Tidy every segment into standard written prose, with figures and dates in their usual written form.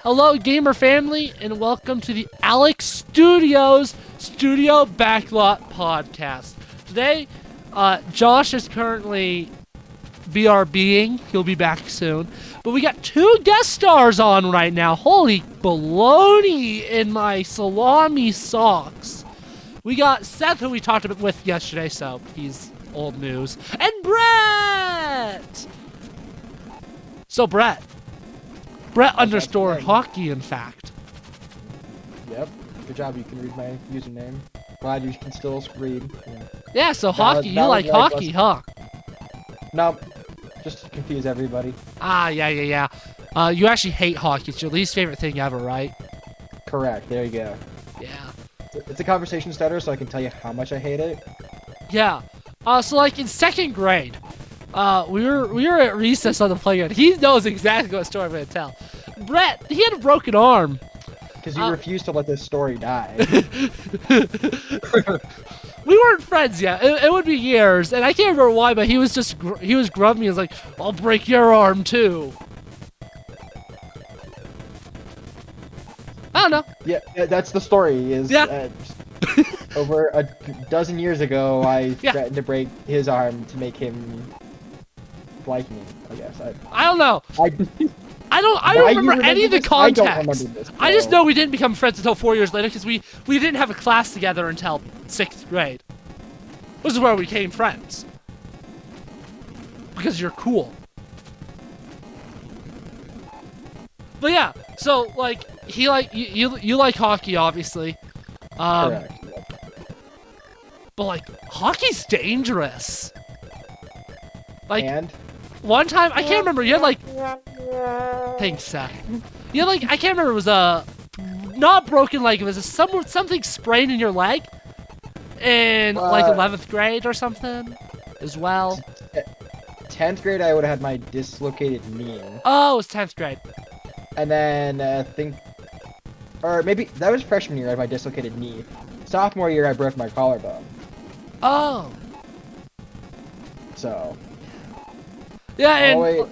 Hello, gamer family, and welcome to the Alex Studios Studio Backlot Podcast. Today, Josh is currently BRBing. He'll be back soon. But we got two guest stars on right now. Holy baloney in my salami socks. We got Seth, who we talked with yesterday, so he's old news. And Brett! So, Brett underscore hockey, in fact. Yep. Good job. You can read my username. Glad you can still read. Yeah, so hockey. You like hockey, huh? No. Just to confuse everybody. Yeah. You actually hate hockey. It's your least favorite thing ever, right? Correct. There you go. Yeah. It's a conversation starter, so I can tell you how much I hate it. Yeah. So like in second grade, we were at recess on the playground. He knows exactly what story I'm gonna tell. Brett, he had a broken arm. Because you refused to let this story die. We weren't friends yet. It would be years, and I can't remember why, but he was grumpy. He was like, "I'll break your arm too." I don't know. Yeah, that's the story. Over a dozen years ago, I threatened to break his arm to make him like me. I guess. I don't know. I don't remember any of the context. I don't remember this. I just know we didn't become friends until 4 years later because we didn't have a class together until 6th grade. This is where we became friends. Because you're cool. But yeah, so like you like hockey, obviously. Correct. But like hockey's dangerous. Like and? One time, I can't remember, you had like... Thanks, Seth. You had like, I can't remember, it was a... Not broken leg, it was something sprained in your leg. In like 11th grade or something, as well. 10th grade, I would have had my dislocated knee. Oh, it was 10th grade. And then, or maybe, that was freshman year, I had my dislocated knee. Sophomore year, I broke my collarbone. Oh. So... Yeah, and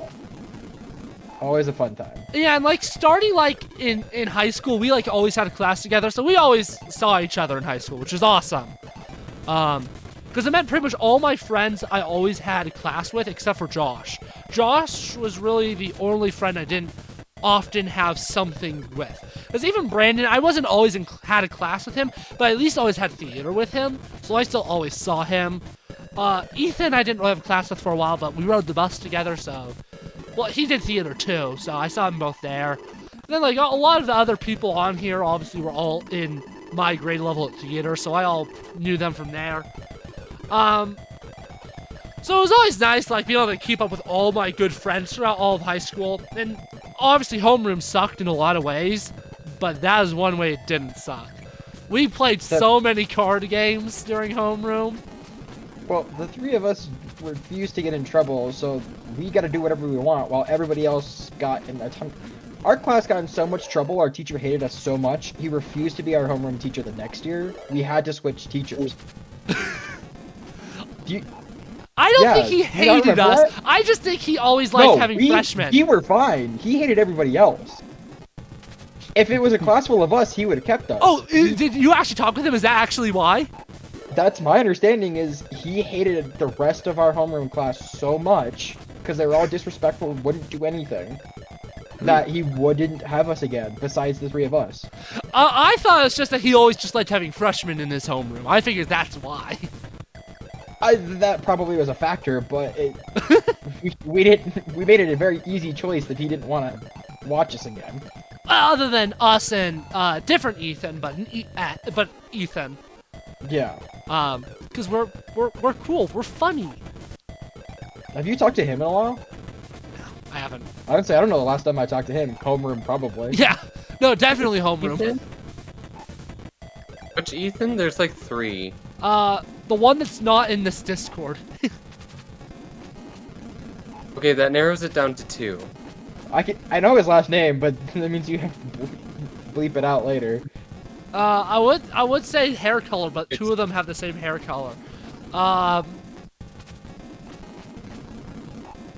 always a fun time. Yeah, and like starting like in high school, we like always had a class together, so we always saw each other in high school, which is awesome. Because it meant pretty much all my friends I always had a class with, except for Josh. Josh was really the only friend I didn't often have something with. Because even Brandon, I wasn't always had a class with him, but I at least always had theater with him, so I still always saw him. Ethan I didn't really have a class with for a while, but we rode the bus together, so... Well, he did theater too, so I saw them both there. And then, like, a lot of the other people on here, obviously, were all in my grade level at theater, so I all knew them from there. So it was always nice, like, being able to keep up with all my good friends throughout all of high school. And obviously, homeroom sucked in a lot of ways, but that is one way it didn't suck. We played so many card games during homeroom. Well, the three of us refused to get in trouble, so we got to do whatever we want, while everybody else got in a ton... Our class got in so much trouble, our teacher hated us so much, he refused to be our homeroom teacher the next year. We had to switch teachers. I don't think he hated us. That? I just think he always liked having freshmen. We were fine. He hated everybody else. If it was a class full of us, he would have kept us. Oh, did you actually talk with him? Is that actually why? That's my understanding, is he hated the rest of our homeroom class so much, because they were all disrespectful and wouldn't do anything, that he wouldn't have us again, besides the three of us. I thought it was just that he always just liked having freshmen in his homeroom. I figured that's why. That probably was a factor, but we made it a very easy choice that he didn't want to watch us again. Other than us and different Ethan, but Ethan. Yeah. Because we're cool. We're funny. Have you talked to him in a while? No, I haven't. I don't know the last time I talked to him. Homeroom, probably. Yeah. No, definitely homeroom. Ethan? Which Ethan? There's like 3. The one that's not in this Discord. Okay, that narrows it down to 2. I know his last name, but that means you have to bleep it out later. I would say hair color, but two of them have the same hair color.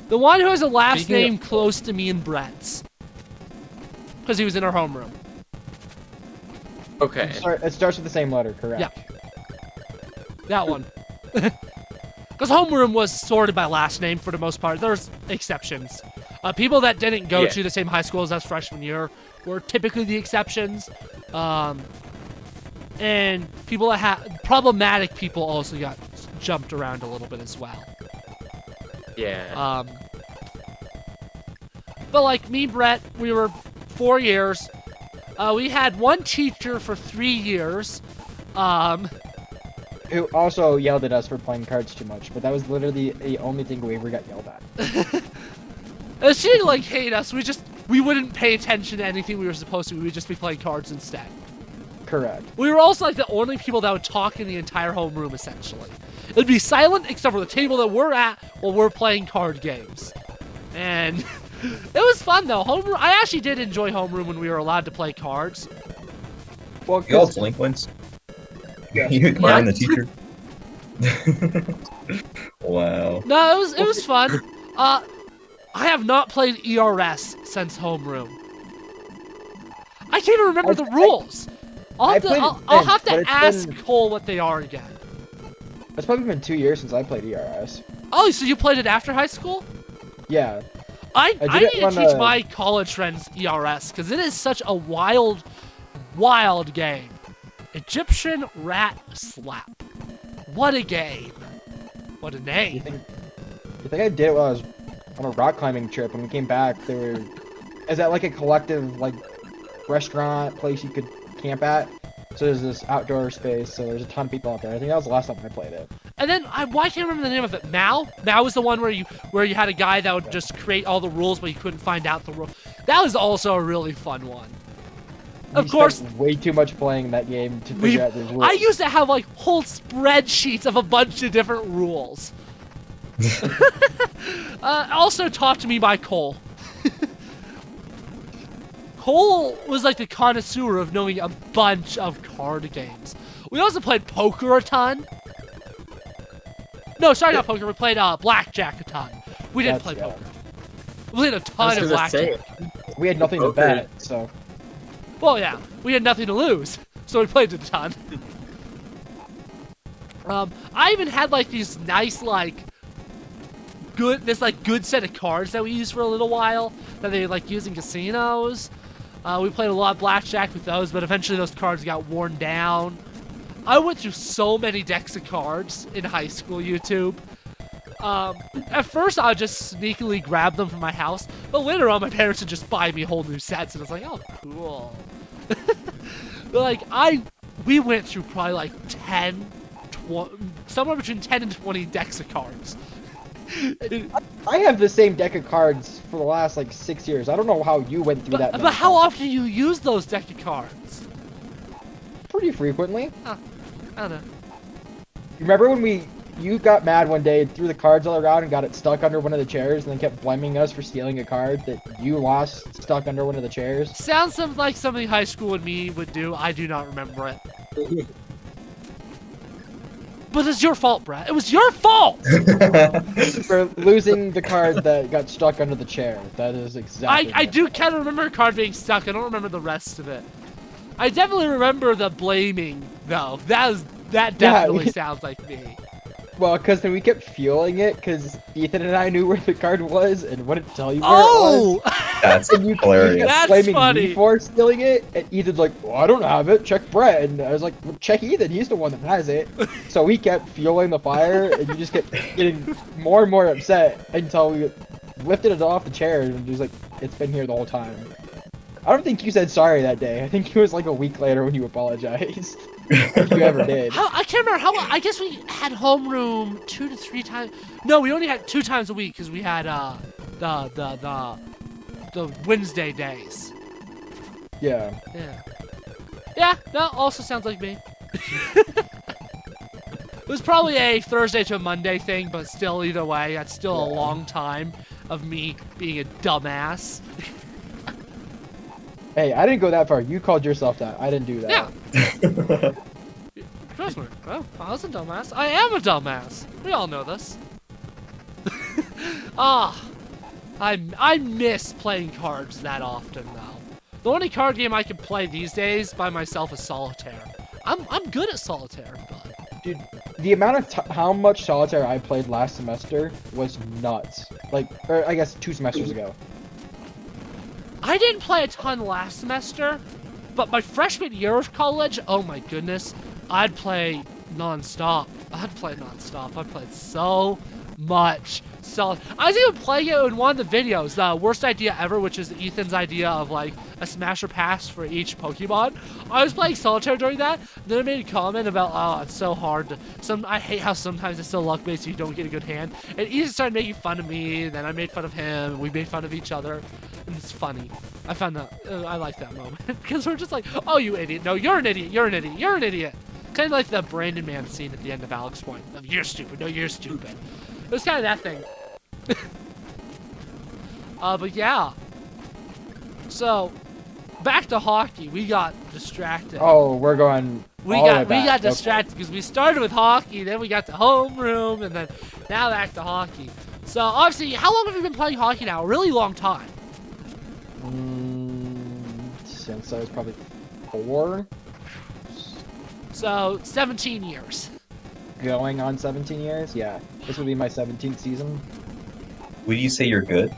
The one who has a last name close to me and Brett's. because he was in our homeroom. Okay. It starts with the same letter, correct? Yeah. That one. Because homeroom was sorted by last name for the most part. There's exceptions. People that didn't go to the same high school as us freshman year were typically the exceptions. And people that had problematic people also got jumped around a little bit as well. Yeah. But like me, Brett, we were 4 years. We had one teacher for 3 years. Who also yelled at us for playing cards too much, but that was literally the only thing we ever got yelled at. She didn't like hate us. We wouldn't pay attention to anything we were supposed to. We would just be playing cards instead. Correct. We were also like the only people that would talk in the entire homeroom, essentially. It would be silent except for the table that we're at while we're playing card games. And it was fun though. Homeroom. I actually did enjoy homeroom when we were allowed to play cards. Well, You all delinquents? Yeah. You ignoring the teacher? Wow. No, it was fun. I have not played ERS since homeroom. I can't even remember the rules. I'll have to ask Cole what they are again. It's probably been 2 years since I played ERS. Oh, so you played it after high school? Yeah. I did need it to on teach a- my college friends ERS because it is such a wild, wild game. Egyptian Rat Slap. What a game. What a You name. think I did it while I was on a rock climbing trip. When we came back, is that like a collective like restaurant place you could camp at? So there's this outdoor space, so there's a ton of people out there. I think that was the last time I played it. And then why can't I remember the name of it? Mao? Mao was the one where you had a guy that would just create all the rules, but you couldn't find out the rule. That was also a really fun one. Of We course, spent way too much playing that game to figure out the rules. I used to have like whole spreadsheets of a bunch of different rules. Also taught to me by Cole. Cole was like the connoisseur of knowing a bunch of card games. We also played poker a ton. No, sorry, not poker. We played blackjack a ton. We didn't play That's- poker. We played a I ton was of gonna say, blackjack. We had nothing to Poker. bet, so Well, yeah, we had nothing to lose, so we played it a ton. I even had like these nice good set of cards that we used for a little while that they like use in casinos. We played a lot of blackjack with those, but eventually those cards got worn down. I went through so many decks of cards in high school, YouTube. At first, I would just sneakily grab them from my house, but later on, my parents would just buy me whole new sets, and I was like, oh, cool. But we went through probably like 10, somewhere between 10 and 20 decks of cards. I have the same deck of cards for the last like 6 years. I don't know how you went through that. But many how times. often do you use those deck of cards? Pretty frequently. I don't know. Remember when you got mad one day and threw the cards all around and got it stuck under one of the chairs and then kept blaming us for stealing a card that you lost stuck under one of the chairs? Sounds like something high school and me would do. I do not remember it. But it's your fault, Brett. It was your fault! For losing the card that got stuck under the chair. That is exactly. I do kind of remember a card being stuck. I don't remember the rest of it. I definitely remember the blaming, though. That definitely sounds like me. Well, because then we kept fueling it because Ethan and I knew where the card was and wouldn't tell you where Oh! it was. That's And you hilarious. kept That's blaming funny. me for stealing it, and Ethan's like, well, I don't have it, check Brett. And I was like, well, check Ethan, he's the one that has it. So we kept fueling the fire, and you just kept getting more and more upset until we lifted it off the chair, and he was like, it's been here the whole time. I don't think you said sorry that day. I think it was like a week later when you apologized. If you ever did. I can't remember how. I guess we had homeroom 2 to 3 times. No, we only had 2 times a week because we had the Wednesday days. Yeah. Yeah, that also sounds like me. It was probably a Thursday to a Monday thing, but still, either way, that's still a long time of me being a dumbass. Hey, I didn't go that far. You called yourself that. I didn't do that. Yeah. Trust me. Well, I was a dumbass. I am a dumbass. We all know this. I miss playing cards that often, though. The only card game I can play these days by myself is Solitaire. I'm good at Solitaire, but... Dude, the amount of how much Solitaire I played last semester was nuts. Like, or I guess 2 semesters ago. I didn't play a ton last semester, but my freshman year of college, oh my goodness, I'd play non-stop. I played so much Solitaire. I was even playing it in one of the videos, the worst idea ever, which is Ethan's idea of like a smash or pass for each Pokemon. I was playing Solitaire during that, then I made a comment about, oh, it's so hard to, I hate how sometimes it's so luck-based so you don't get a good hand. And Ethan started making fun of me, and then I made fun of him, and we made fun of each other. And it's funny. I found that, I like that moment. Because we're just like, oh, you idiot. No, you're an idiot. You're an idiot. You're an idiot. Kind of like the Brandon Man scene at the end of Alex Point. Of, you're stupid. No, you're stupid. It was kind of that thing. But yeah. So, back to hockey. We got distracted. Oh, we're going. We got distracted because we started with hockey, then we got to homeroom, and then now back to hockey. So obviously, how long have you been playing hockey now? A really long time. Since I was probably 4. So 17 years. Going on 17 years? Yeah. This would be my 17th season. Would you say you're good?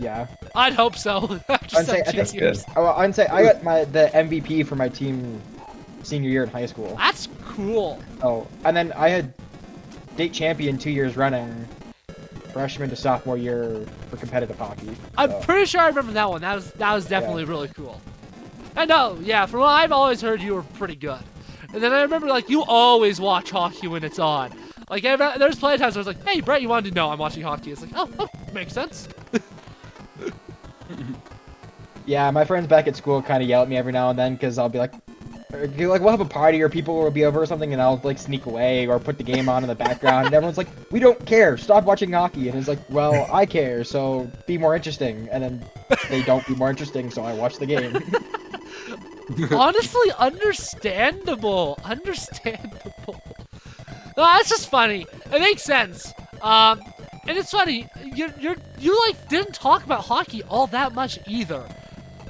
Yeah. I'd hope so. After 17 years. I'd say I got the MVP for my team senior year in high school. That's cool. Oh, and then I had state champion 2 years running, freshman to sophomore year for competitive hockey. I'm pretty sure I remember that one. That was definitely really cool. I know, yeah, from what I've always heard, you were pretty good. And then I remember, like, you always watch hockey when it's on. Like, there's plenty of times where I was like, hey, Brett, you wanted to know I'm watching hockey. It's like, oh makes sense. Yeah, my friends back at school kind of yell at me every now and then because I'll be like, we'll have a party or people will be over or something and I'll, like, sneak away or put the game on in the background. And everyone's like, we don't care. Stop watching hockey. And it's like, well, I care, so be more interesting. And then they don't be more interesting, so I watch the game. Honestly, understandable. No, that's just funny. It makes sense. And it's funny. You like didn't talk about hockey all that much either.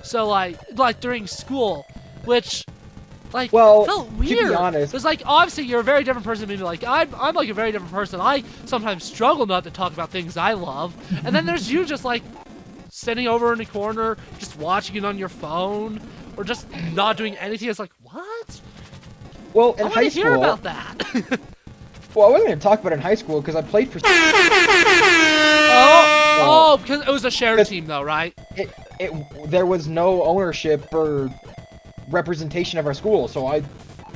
So like during school, which like felt weird. To be honest, it's like obviously you're a very different person than me. Like I'm like a very different person. I sometimes struggle not to talk about things I love. And then there's you just like sitting over in the corner, just watching it on your phone. Or just not doing anything. It's like, what? Well, in high school... I want to hear about that. Well, I wasn't going to talk about it in high school because I played for... Because it was a shared team, though, right? There was no ownership or representation of our school, so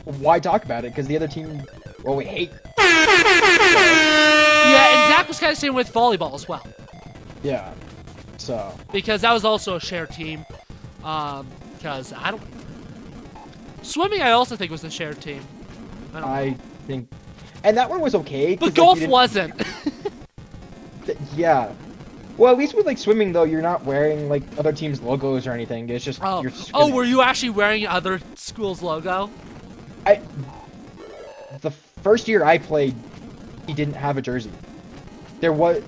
why talk about it? Because the other team, well, we hate... Yeah, and Zach was kind of same with volleyball as well. Yeah, so... Because that was also a shared team. Because I don't... Swimming, I also think was a shared team. I think... And that one was okay. But golf wasn't. Yeah. Well, at least with, like, swimming, though, you're not wearing, like, other teams' logos or anything. It's just... Oh, you're swimming. Were you actually wearing other school's logo? The first year I played, he didn't have a jersey. There was...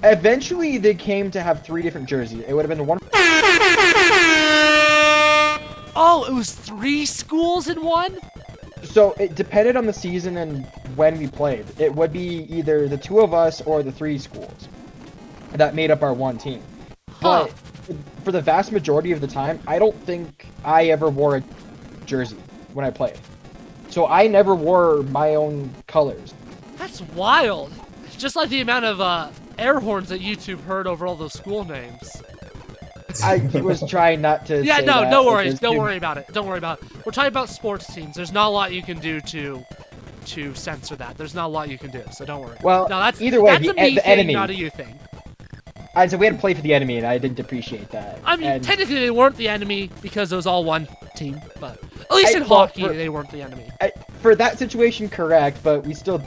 Eventually, they came to have 3 different jerseys. It would have been one... Oh, it was 3 schools in one? So, it depended on the season and when we played. It would be either the 2 of us or the 3 schools that made up our one team. Huh. But for the vast majority of the time, I don't think I ever wore a jersey when I played. So, I never wore my own colors. That's wild. Just like the amount of air horns that YouTube heard over all those school names. I was trying not to. Yeah, say no, that no worries. because Don't worry about it. Don't worry about it. We're talking about sports teams. There's not a lot you can do to censor that. There's not a lot you can do, so don't worry. Well, no, that's either way, that's a me the thing, enemy. not a you thing. So we had to play for the enemy, and I didn't appreciate that. I mean, and technically they weren't the enemy because it was all one team, but at least in hockey they weren't the enemy. For that situation, correct, but we still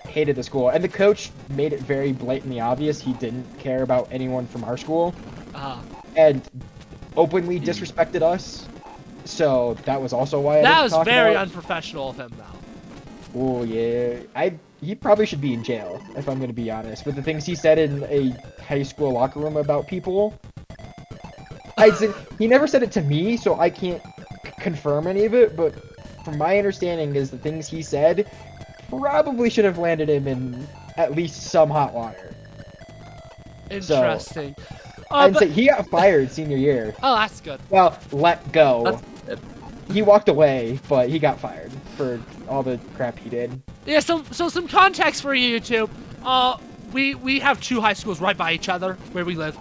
hated the school, and the coach made it very blatantly obvious he didn't care about anyone from our school, and openly disrespected us. So that was also why that was very unprofessional of him, though. Oh yeah, he probably should be in jail, if I'm going to be honest. With the things he said in a high school locker room about people. I'd say, he never said it to me, so I can't confirm any of it, but from my understanding is the things he said probably should have landed him in at least some hot water. Interesting. I'd say he got fired senior year. Oh, that's good. Well, let go. He walked away, but he got fired for all the crap he did. Yeah, so some context for you two. We have 2 high schools right by each other where we live.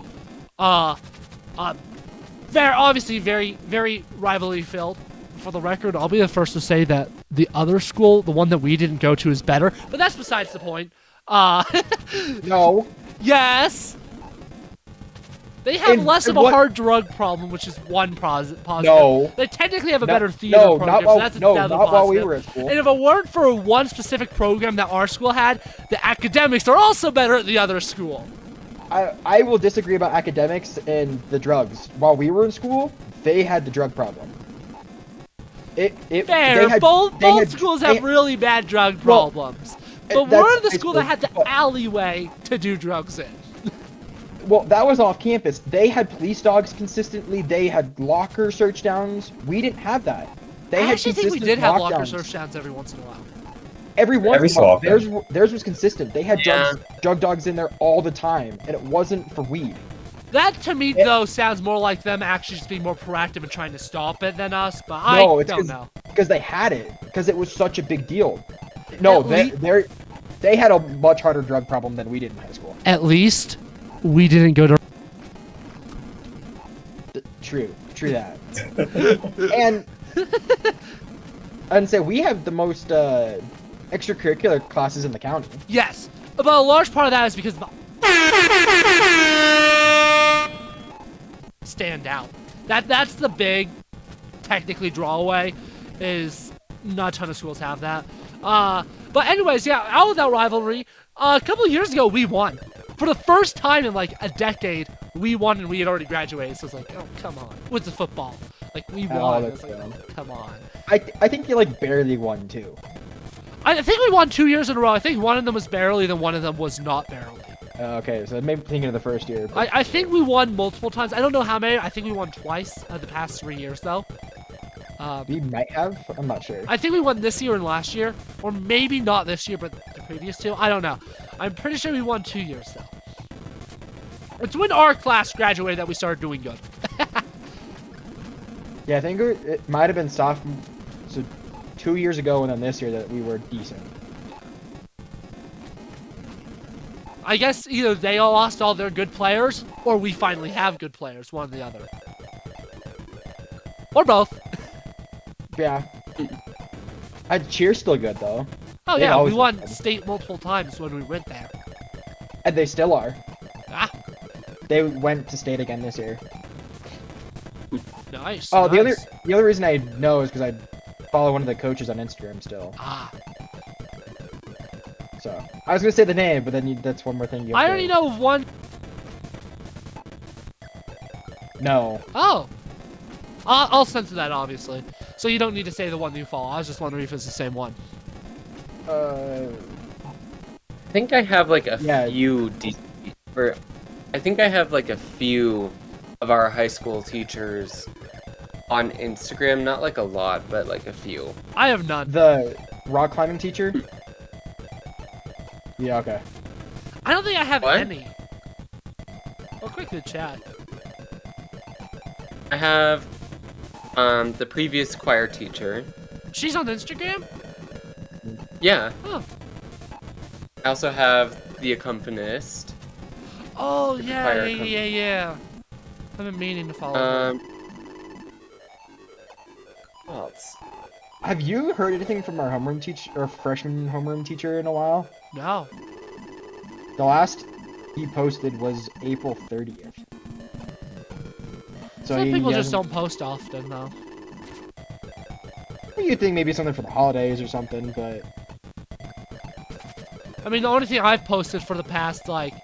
They're obviously very, very rivalry filled. For the record, I'll be the first to say that the other school, the one that we didn't go to, is better. But that's besides the point. No. Yes. They have less of a hard drug problem, which is one positive. No. They technically have a better theater program, so that's another not positive. while we were at school. And if it weren't for one specific program that our school had, the academics are also better at the other school. I will disagree about academics and the drugs. While we were in school, they had the drug problem. Fair. Both schools have really bad drug problems. But we're the school that had the alleyway to do drugs in. Well, that was off campus. They had police dogs consistently. They had locker search downs. We didn't have that. I actually think we did have locker search downs every once in a while. Every once in a while. So theirs was consistent. They had drug dogs in there all the time, and it wasn't for weed. That, to me, though, sounds more like them actually just being more proactive and trying to stop it than us, but I don't know. Because they had it. Because it was such a big deal. No, they had a much harder drug problem than we did in high school. At least we didn't go to... True that. and say we have the most extracurricular classes in the county. Yes, but a large part of that is because stand out. That's the big, technically, drawaway, is not a ton of schools have that. But anyways, yeah, out of that rivalry, a couple of years ago, we won. For the first time in, like, a decade, we won, and we had already graduated, so it's like, oh, come on. With the football. Like, we won. It's like, oh, come on. I think you, like, barely won, too. I think we won 2 years in a row. I think one of them was barely, then one of them was not barely. Okay, so maybe thinking of the first year. I think we won multiple times. I don't know how many. I think we won twice the past 3 years, though. We might have. I'm not sure. I think we won this year and last year. Or maybe not this year, but the previous 2. I don't know. I'm pretty sure we won 2 years, though. It's when our class graduated that we started doing good. Yeah, I think it might have been sophomore. So 2 years ago and then this year that we were decent. I guess either they all lost all their good players, or we finally have good players, one or the other. Or both. Yeah. Cheer's still good, though. Oh, yeah, we won state multiple times when we went there. And they still are. Ah. They went to state again this year. Nice. Oh, nice. the other reason I know is because I follow one of the coaches on Instagram still. Ah. So I was gonna say the name, but then that's one more thing. I already know of one. No. Oh. I'll censor that, obviously. So you don't need to say the one you follow. I was just wondering if it's the same one. I think I have like a few. I think I have like a few of our high school teachers on Instagram. Not like a lot, but like a few. I have none. The rock climbing teacher? Yeah, okay. I don't think I have any. I'll quickly chat. I have the previous choir teacher. She's on Instagram? Yeah. Oh. I also have the accompanist. Oh, yeah. I've been meaning to follow her. What else? Have you heard anything from our homeroom teacher, or freshman homeroom teacher in a while? No. The last he posted was April 30th. So some people just don't post often, though. You'd think maybe something for the holidays or something, but... I mean, the only thing I've posted for the past, like,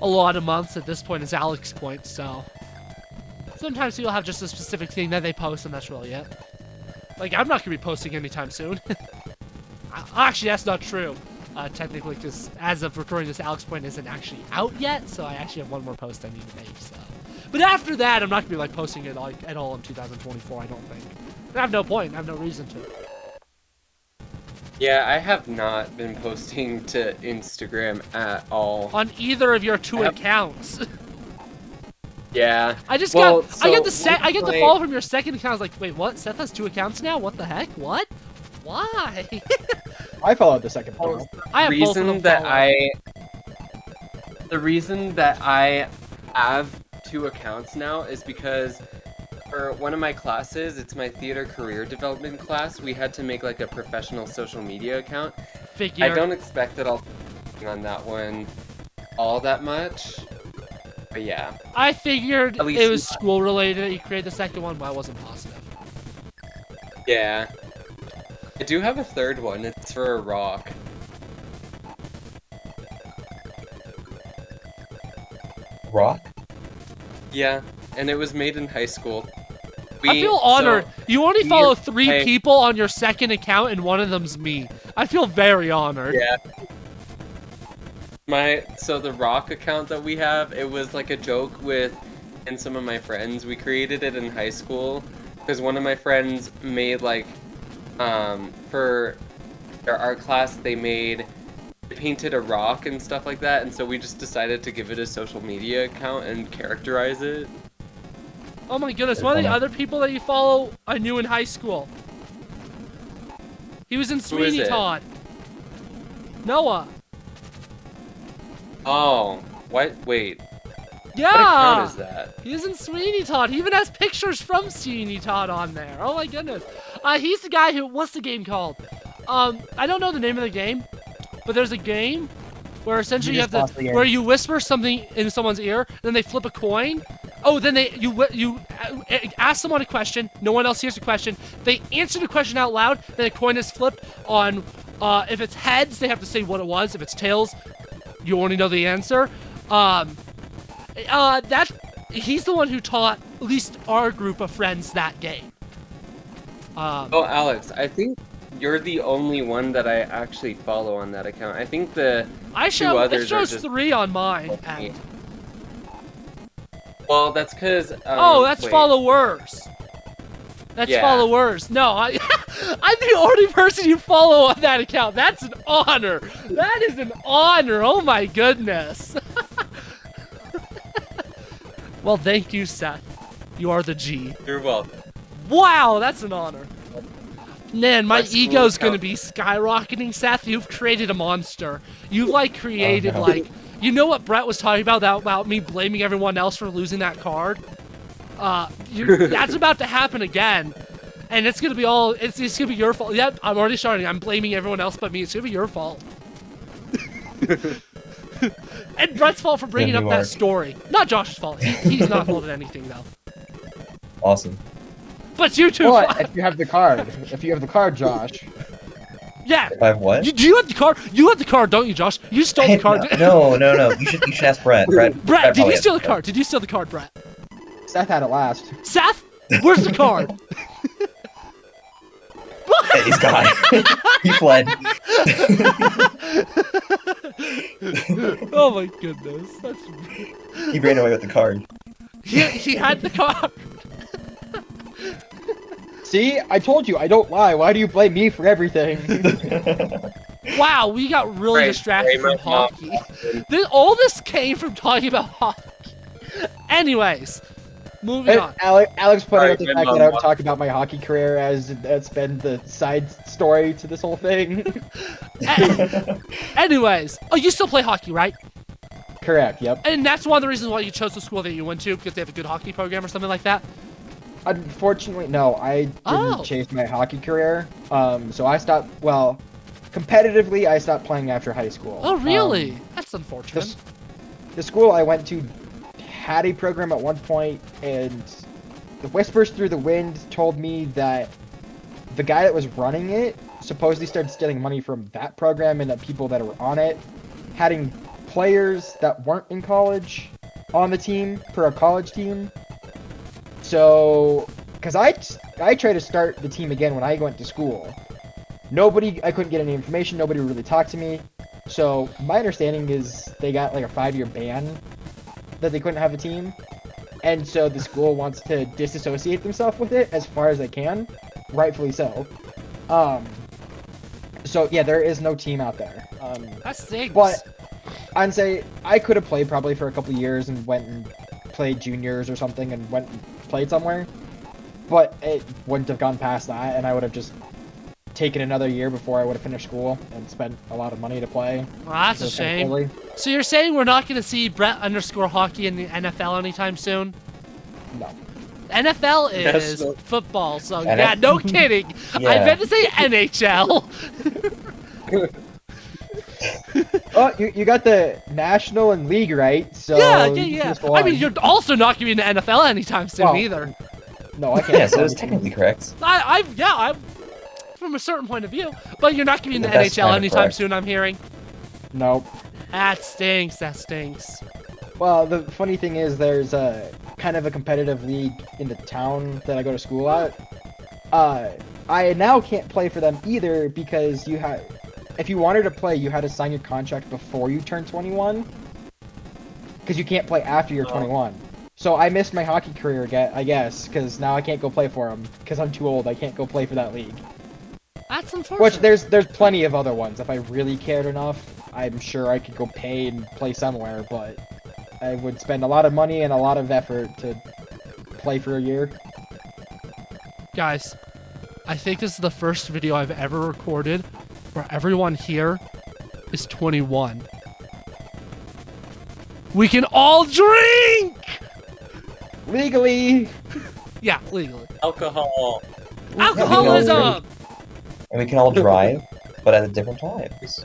a lot of months at this point is Alex Point, so... Sometimes people have just a specific thing that they post, and that's really it. Like, I'm not going to be posting anytime soon. Actually, that's not true. Technically, because as of recording this, Alex Point isn't actually out yet, so I actually have one more post I need to make. So, but after that, I'm not gonna be like posting it like at all in 2024. I don't think. I have no point. I have no reason to. Yeah, I have not been posting to Instagram at all. On either of your two accounts. Yeah. I get the follow from your second account. I was like, wait, what? Seth has 2 accounts now? What the heck? What? Why? I followed the second account. I have both of them followed. The reason that I have 2 accounts now is because for one of my classes, it's my theater career development class, we had to make like a professional social media account. Figure. I don't expect that I'll be on that one all that much. But yeah. I figured it was school related. You created the second one, but I wasn't positive. Yeah. I do have a third one. It's for a rock. Rock? Yeah, and it was made in high school. I feel honored. You only follow 3 people on your second account, and one of them's me. I feel very honored. Yeah. So the rock account that we have, it was like a joke and some of my friends. We created it in high school because one of my friends made like, for their art class, they painted a rock and stuff like that, and so we just decided to give it a social media account and characterize it. Oh my goodness, one of the other people that you follow, I knew in high school. He was in Sweeney Todd. Noah. Oh, what? Wait. Yeah! What account is that? He's in Sweeney Todd. He even has pictures from Sweeney Todd on there. Oh my goodness. He's the guy who, what's the game called? I don't know the name of the game, but there's a game where essentially you have to, where you whisper something in someone's ear, then they flip a coin. Oh, then you ask someone a question, no one else hears the question, they answer the question out loud, then a coin is flipped on, if it's heads, they have to say what it was, if it's tails, you already know the answer. He's the one who taught at least our group of friends that game. Oh, Alex, I think you're the only one that I actually follow on that account. I think it shows 3 on mine. Well, that's because. That's followers. That's followers. No, I'm the only person you follow on that account. That's an honor. That is an honor. Oh my goodness. Well, thank you, Seth. You are the G. You're welcome. Wow, that's an honor. Man, my ego's gonna be skyrocketing, Seth. You've created a monster. You've created you know what Brett was talking about me blaming everyone else for losing that card? That's about to happen again. And it's gonna be it's gonna be your fault. Yep, I'm already starting. I'm blaming everyone else but me. It's gonna be your fault. And Brett's fault for bringing up that story. Not Josh's fault. He's not fault at anything, though. Awesome. But you too. But if you have the card, Josh. Yeah. If I have what? Do you have the card? You have the card, don't you, Josh? You stole the card. No. You should ask Brett. Brett, did you steal the card? Did you steal the card, Brett? Seth had it last. Seth, where's the card? He's gone. He fled. Oh my goodness. He ran away with the card. He had the card. See, I told you, I don't lie. Why do you blame me for everything? Wow, we got really distracted from hockey. All this came from talking about hockey. Anyways, moving on. Alex pointed out the fact that I would talk about my hockey career as that's been the side story to this whole thing. Anyways, you still play hockey, right? Correct, yep. And that's one of the reasons why you chose the school that you went to, because they have a good hockey program or something like that? Unfortunately, no. I didn't chase my hockey career. So I stopped, competitively, I stopped playing after high school. Oh, really? That's unfortunate. The school I went to had a program at one point, and the whispers through the wind told me that the guy that was running it supposedly started stealing money from that program and the people that were on it, having players that weren't in college on the team for a college team. So, because I tried to start the team again when I went to school, I couldn't get any information. Nobody would really talk to me. So my understanding is they got like a 5-year ban that they couldn't have a team. And so the school wants to disassociate themselves with it as far as they can. Rightfully so. So yeah, there is no team out there. That stinks. But I'd say I could have played probably for a couple years and went and played juniors or something and went and played somewhere. But it wouldn't have gone past that, and I would have just taken another year before I would have finished school and spent a lot of money to play. Well, that's a shame. So you're saying we're not going to see Brett_hockey in the NFL anytime soon? No. NFL is football, so yeah, no kidding. Yeah. I meant to say NHL. Oh, you got the national and league, right? So yeah. I mean, you're also not going to be in the NFL anytime soon either. No, I can't. Yeah, so it's technically correct. I'm from a certain point of view, but you're not going to be in the That's NHL kind of anytime correct. soon, I'm hearing. Nope. That stinks. Well, the funny thing is there's a kind of a competitive league in the town that I go to school at. I now can't play for them either because if you wanted to play, you had to sign your contract before you turned 21. Because you can't play after you're 21. So I missed my hockey career, I guess, because now I can't go play for them because I'm too old. I can't go play for that league. That's unfortunate. Which there's plenty of other ones. If I really cared enough, I'm sure I could go pay and play somewhere, but I would spend a lot of money and a lot of effort to play for a year. Guys, I think this is the first video I've ever recorded where everyone here is 21. We can all drink! Legally! Yeah, legally. Alcohol. Alcoholism! And we can all drive, but at different times.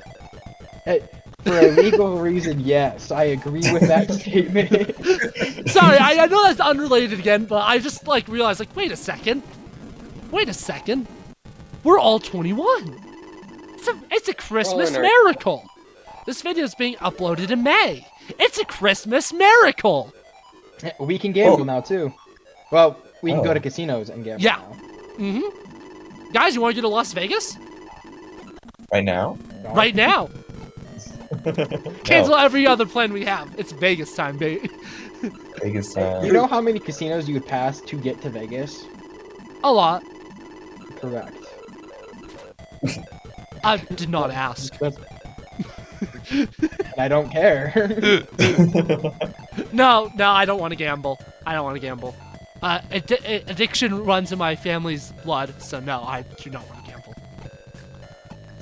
For a legal reason, yes, I agree with that statement. Sorry, I know that's unrelated again, but I just realized wait a second. We're all 21. It's a Christmas miracle. This video is being uploaded in May. It's a Christmas miracle. We can gamble now too. Well, we can go to casinos and gamble now. Mm-hmm. Guys, you want to go to Las Vegas? Right now? No. Right now. Cancel every other plan we have. It's Vegas time, baby. Vegas time. You know how many casinos you would pass to get to Vegas? A lot. Correct. I did not ask. I don't care. No, I don't want to gamble. Addiction runs in my family's blood, so no, I do not want to gamble.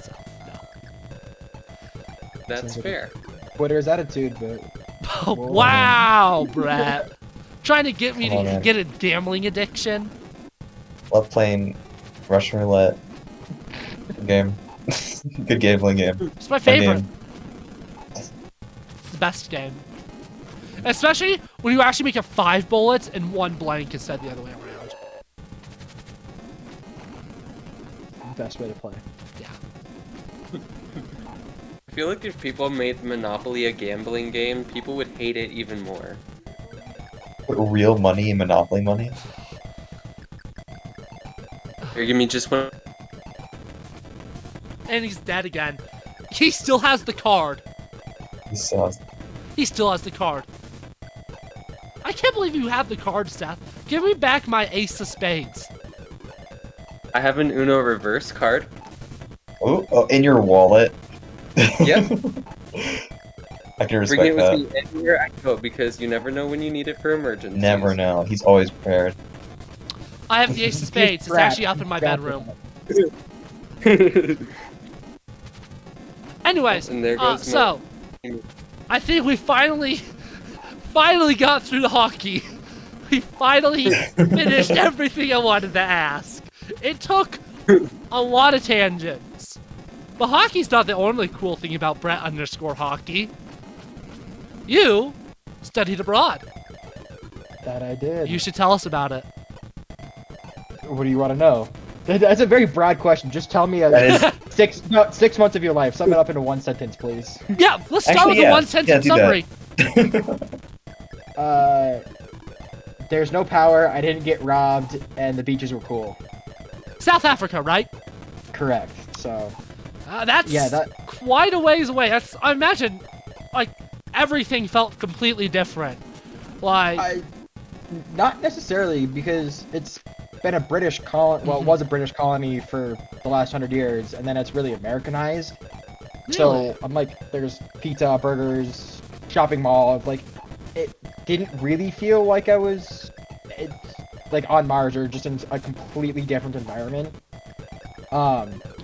So, no. That's fair. Twitter's attitude, but... Oh, wow, Brett. Trying to get me Come on, to man. get a gambling addiction. Love playing Russian roulette game. Good gambling game. It's my Fun favorite. game. It's the best game. Especially when you actually make it 5 bullets and 1 blank instead of the other way around. Best way to play. Yeah. I feel like if people made Monopoly a gambling game, people would hate it even more. Put real money and Monopoly money? Here, give me just one. And he's dead again. He still has the card. He sucks. He still has the card. I can't believe you have the card, Seth. Give me back my ace of spades. I have an Uno reverse card. Oh, in your wallet? Yep. I can respect Bring it that. with me anywhere I go because you never know when you need it for emergencies. Never know. He's always prepared. I have the ace of spades. It's actually up in my bedroom. Anyways, And there goes so I think we finally got through the hockey. We finally finished everything I wanted to ask. It took a lot of tangents. But hockey's not the only cool thing about Brett_hockey. You studied abroad. That I did. You should tell us about it. What do you want to know? That's a very broad question. Just tell me That is- 6 months of your life. Sum it up into 1 sentence, please. Yeah, let's start Actually, with a yeah. one-sentence Yeah, do summary. There's no power, I didn't get robbed, and the beaches were cool. South Africa, right? Correct. So that's quite a ways away. I imagine, like, everything felt completely different. Like, not necessarily, because it's been a British colony. Well, it was a British colony for the last 100 years, and then it's really Americanized. Really? So I'm like, there's pizza, burgers, shopping mall. Like, it didn't really feel like I was, like, on Mars or just in a completely different environment.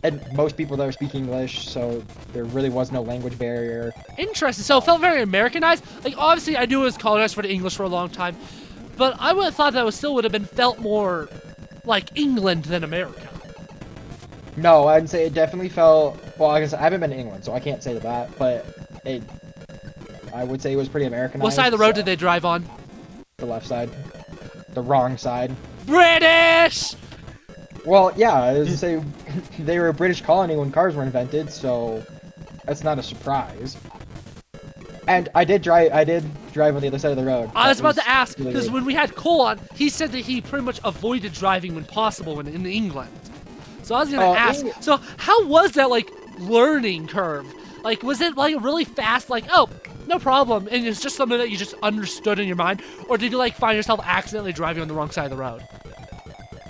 And most people there speak English, so there really was no language barrier. Interesting. So it felt very Americanized. Like, obviously, I knew it was colonized for the English for a long time, but I would have thought that it still would have been felt more like England than America. No, I'd say it definitely felt. Well, I guess I haven't been to England, so I can't say that, but I would say it was pretty Americanized. What side of the road did they drive on? The left side. The wrong side. British! Well, yeah, I was gonna say they were a British colony when cars were invented, so that's not a surprise. And I did drive on the other side of the road. I was about to ask, really because weird. when we had Cole on, he said that he pretty much avoided driving when possible when in England. So I was gonna ask, so how was that, like, learning curve? Like, was it, like, really fast, like, oh, no problem, and it's just something that you just understood in your mind? Or did you, like, find yourself accidentally driving on the wrong side of the road?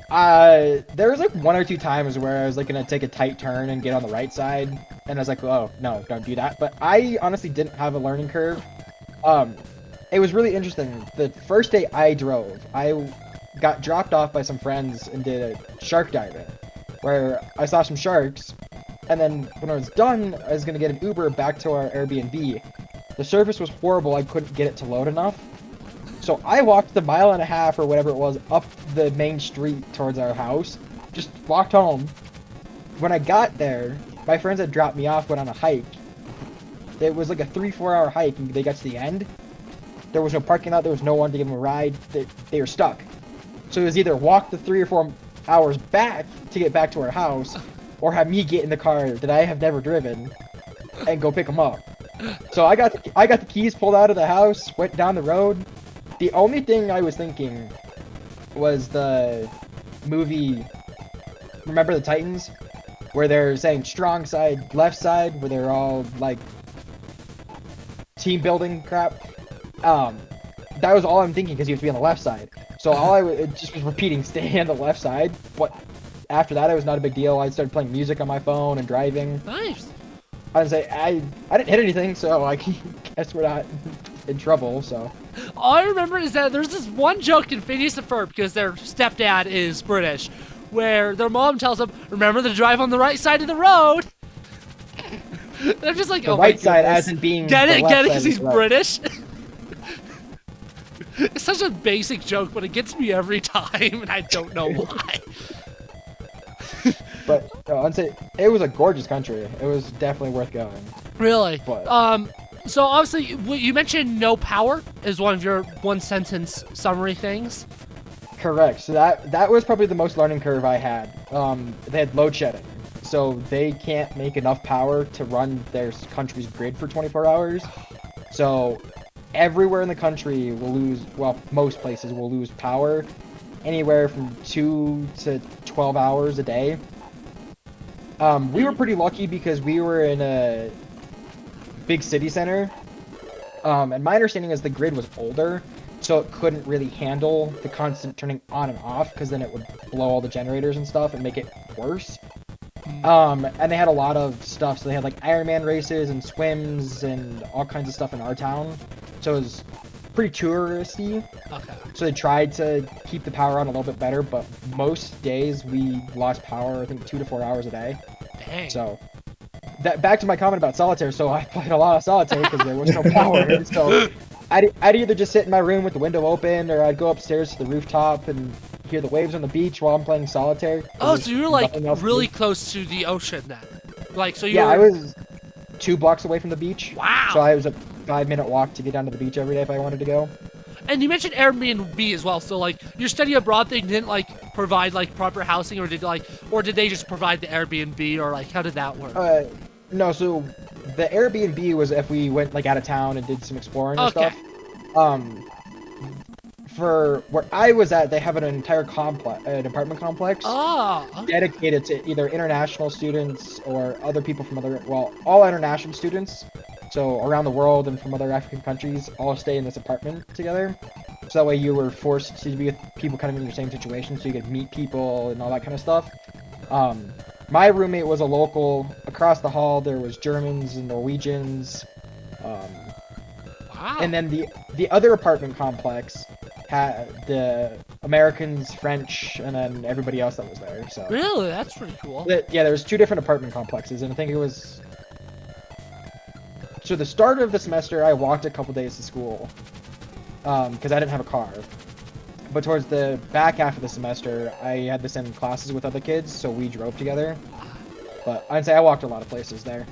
There was like 1 or 2 times where I was like gonna take a tight turn and get on the right side, and I was like, oh no, don't do that. But I honestly didn't have a learning curve. It was really interesting. The first day I drove, I got dropped off by some friends and did a shark diving, where I saw some sharks, and then when I was done, I was gonna get an Uber back to our Airbnb. The service was horrible. I couldn't get it to load enough. So I walked the 1.5 miles or whatever it was up the main street towards our house, just walked home. When I got there, my friends had dropped me off, went on a hike. It was like a 3-4 hour hike, and they got to the end. There was no parking lot, there was no one to give them a ride. They were stuck. So it was either walk the 3 or 4 hours back to get back to our house, or have me get in the car that I have never driven and go pick them up. So I got the keys pulled out of the house, went down the road. The only thing I was thinking was the movie Remember the Titans, where they're saying strong side, left side, where they're all like team building crap. That was all I'm thinking, because you have to be on the left side. So it just was repeating, stay on the left side. But after that, it was not a big deal. I started playing music on my phone and driving. Nice. I would say I didn't hit anything, so I guess we're not in trouble. So All I remember is that there's this one joke in Phineas and Ferb, because their stepdad is British, where their mom tells them, remember to drive on the right side of the road. They're just like, the oh right my side, goodness. as in being Get it, the left because side he's is right. British. It's such a basic joke, but it gets me every time, and I don't know why. But I'd say it was a gorgeous country. It was definitely worth going. Really? But So obviously, you mentioned no power is one of your one-sentence summary things. correct. So that was probably the most learning curve I had. They had load shedding, so they can't make enough power to run their country's grid for 24 hours. So everywhere in the country will lose. Well, most places will lose power, anywhere from 2 to 12 hours a day. We were pretty lucky because we were in a big city center, and my understanding is the grid was older, so it couldn't really handle the constant turning on and off, because then it would blow all the generators and stuff and make it worse. And they had a lot of stuff, so they had like Ironman races and swims and all kinds of stuff in our town, so it was pretty touristy. Okay. So they tried to keep the power on a little bit better, but most days we lost power, I think 2 to 4 hours a day. Dang. So back to my comment about solitaire. So I played a lot of solitaire because there was no power. So I'd either just sit in my room with the window open, or I'd go upstairs to the rooftop and hear the waves on the beach while I'm playing solitaire. Oh, so you were like Nothing else to really do. close to the ocean then? Like, so you Yeah, were... I was 2 blocks away from the beach. Wow. So I was a 5-minute walk to get down to the beach every day if I wanted to go. And you mentioned Airbnb as well, so like your study abroad thing didn't like provide like proper housing, or did they just provide the Airbnb, or like how did that work? No, so the Airbnb was if we went like out of town and did some exploring and Okay. stuff. for where I was at, they have an entire apartment complex dedicated to either international students or other people from all international students. So around the world and from other African countries all stay in this apartment together. So that way you were forced to be with people kind of in your same situation, so you could meet people and all that kind of stuff. My roommate was a local. Across the hall there was Germans and Norwegians. Wow. And then the other apartment complex had the Americans, French, and then everybody else that was there. So Really? That's pretty cool. yeah, there was 2 different apartment complexes, and I think it was. So the start of the semester, I walked a couple days to school, because I didn't have a car. But towards the back half of the semester, I had to send classes with other kids, so we drove together. But I'd say I walked a lot of places there.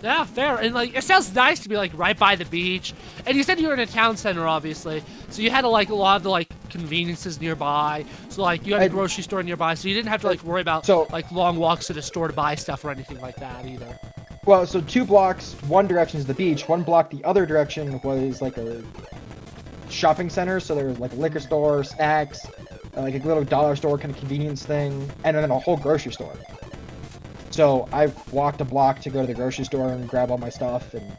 Yeah, fair. And like, it sounds nice to be like right by the beach. And you said you were in a town center, obviously, so you had like a lot of the like conveniences nearby. So like, you had a grocery store nearby, so you didn't have to like worry about like long walks to the store to buy stuff or anything like that either. Well, so 2 blocks, one direction is the beach. 1 block the other direction was like a shopping center. So there was like a liquor store, snacks, like a little dollar store kind of convenience thing, and then a whole grocery store. So I walked a block to go to the grocery store and grab all my stuff, and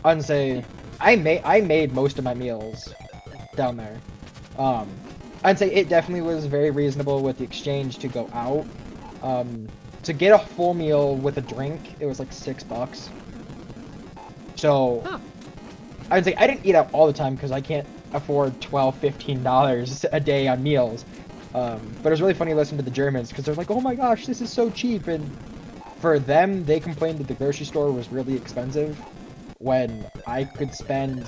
I'd say I made most of my meals down there. I'd say it definitely was very reasonable with the exchange to go out. To get a full meal with a drink, it was like $6. So I'd say I didn't eat out all the time because I can't afford $12, $15 a day on meals. But it was really funny listening to the Germans because they're like, oh my gosh, this is so cheap. And for them, they complained that the grocery store was really expensive when I could spend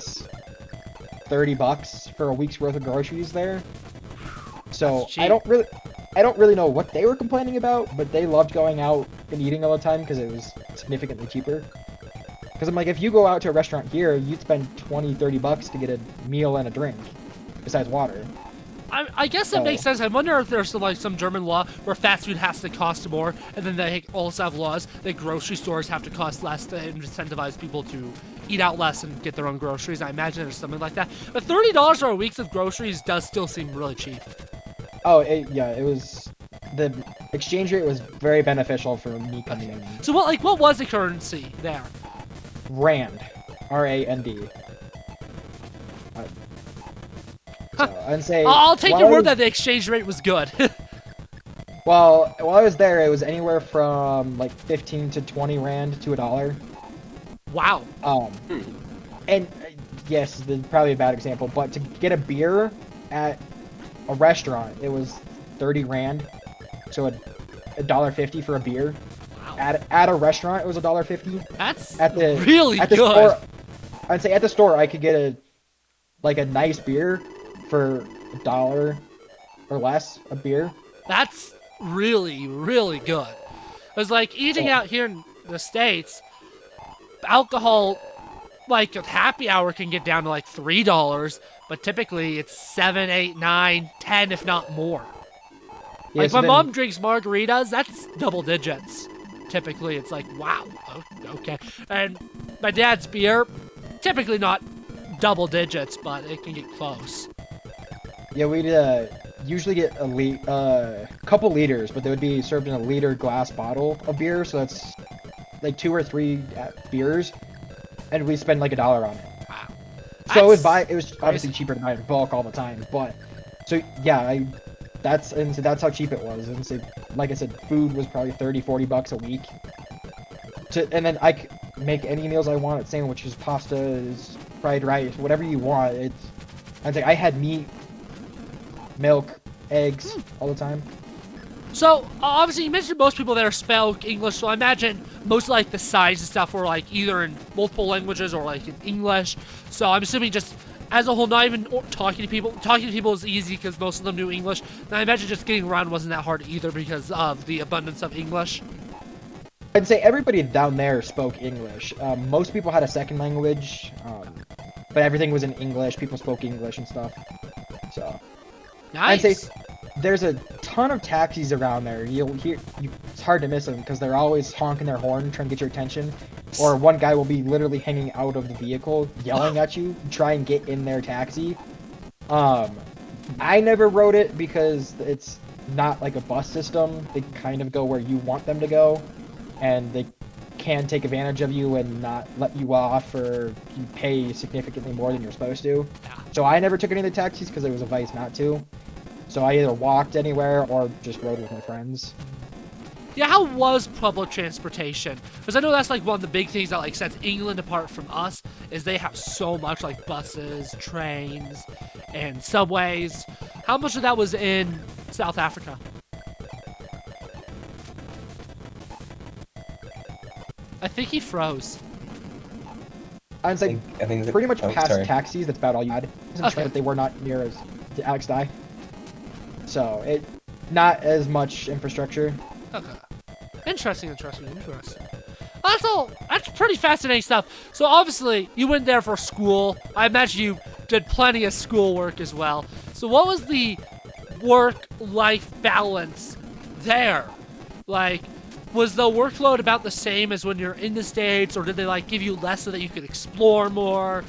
$30 for a week's worth of groceries there. So I don't really know what they were complaining about, but they loved going out and eating all the time because it was significantly cheaper. Because I'm like, if you go out to a restaurant here, you'd spend $20, $30 to get a meal and a drink, besides water. I guess that makes sense. I wonder if there's some German law where fast food has to cost more, and then they also have laws that grocery stores have to cost less to incentivize people to eat out less and get their own groceries. I imagine there's something like that. But $30 for a week's of groceries does still seem really cheap. Oh, it was. The exchange rate was very beneficial for me coming in. So what was the currency there? Rand, R-A-N-D. I'd say. I'll take your word that the exchange rate was good. Well, while I was there, it was anywhere from like 15 to 20 Rand to $1. Wow. And yes, probably a bad example, but to get a beer at a restaurant, it was 30 Rand, so $1.50 for a beer. Wow. At a restaurant, it was $1.50. That's really good. Store, I'd say at the store, I could get a nice beer for $1 or less a beer. That's really, really good. It's like eating out here in the States, alcohol, like a happy hour can get down to like $3, but typically it's 7, 8, 9, 10, if not more. Yeah, like so my mom drinks margaritas, that's double digits. Typically it's like, wow, okay. And my dad's beer, typically not double digits, but it can get close. Yeah, we'd usually get a couple liters, but they would be served in a liter glass bottle of beer, so that's like 2 or 3 beers, and we spend like $1 on it. Wow. So it was obviously cheaper to buy in bulk all the time, but so yeah, that's how cheap it was. And so, like I said, food was probably $30-$40 a week. And then I could make any meals I wanted: sandwiches, pastas, fried rice, whatever you want. I'd say I had meat, milk, eggs all the time. So, obviously, you mentioned most people there spoke English, so I imagine most like the sides and stuff were like either in multiple languages or like in English. So I'm assuming just as a whole, not even talking to people is easy because most of them knew English. And I imagine just getting around wasn't that hard either because of the abundance of English. I'd say everybody down there spoke English. Most people had a second language, but everything was in English. People spoke English and stuff. So Nice. I'd say there's a ton of taxis around there. You'll hear, it's hard to miss them because they're always honking their horn trying to get your attention. Or one guy will be literally hanging out of the vehicle yelling at you, try and get in their taxi. I never wrote it because it's not like a bus system. They kind of go where you want them to go, and they can take advantage of you and not let you off, or you pay significantly more than you're supposed to. So I never took any of the taxis because it was advice not to. So I either walked anywhere or just rode with my friends. Yeah, how was public transportation? Because I know that's like one of the big things that like sets England apart from us, is they have so much like buses, trains, and subways. How much of that was in South Africa? I think he froze. I think pretty much past taxis, that's about all you had. Okay. That they were not near as did Alex die. So it not as much infrastructure. Okay. Interesting. That's pretty fascinating stuff. So obviously you went there for school. I imagine you did plenty of schoolwork as well. So what was the work-life balance there? Like, was the workload about the same as when you're in the States, or did they like give you less so that you could explore more?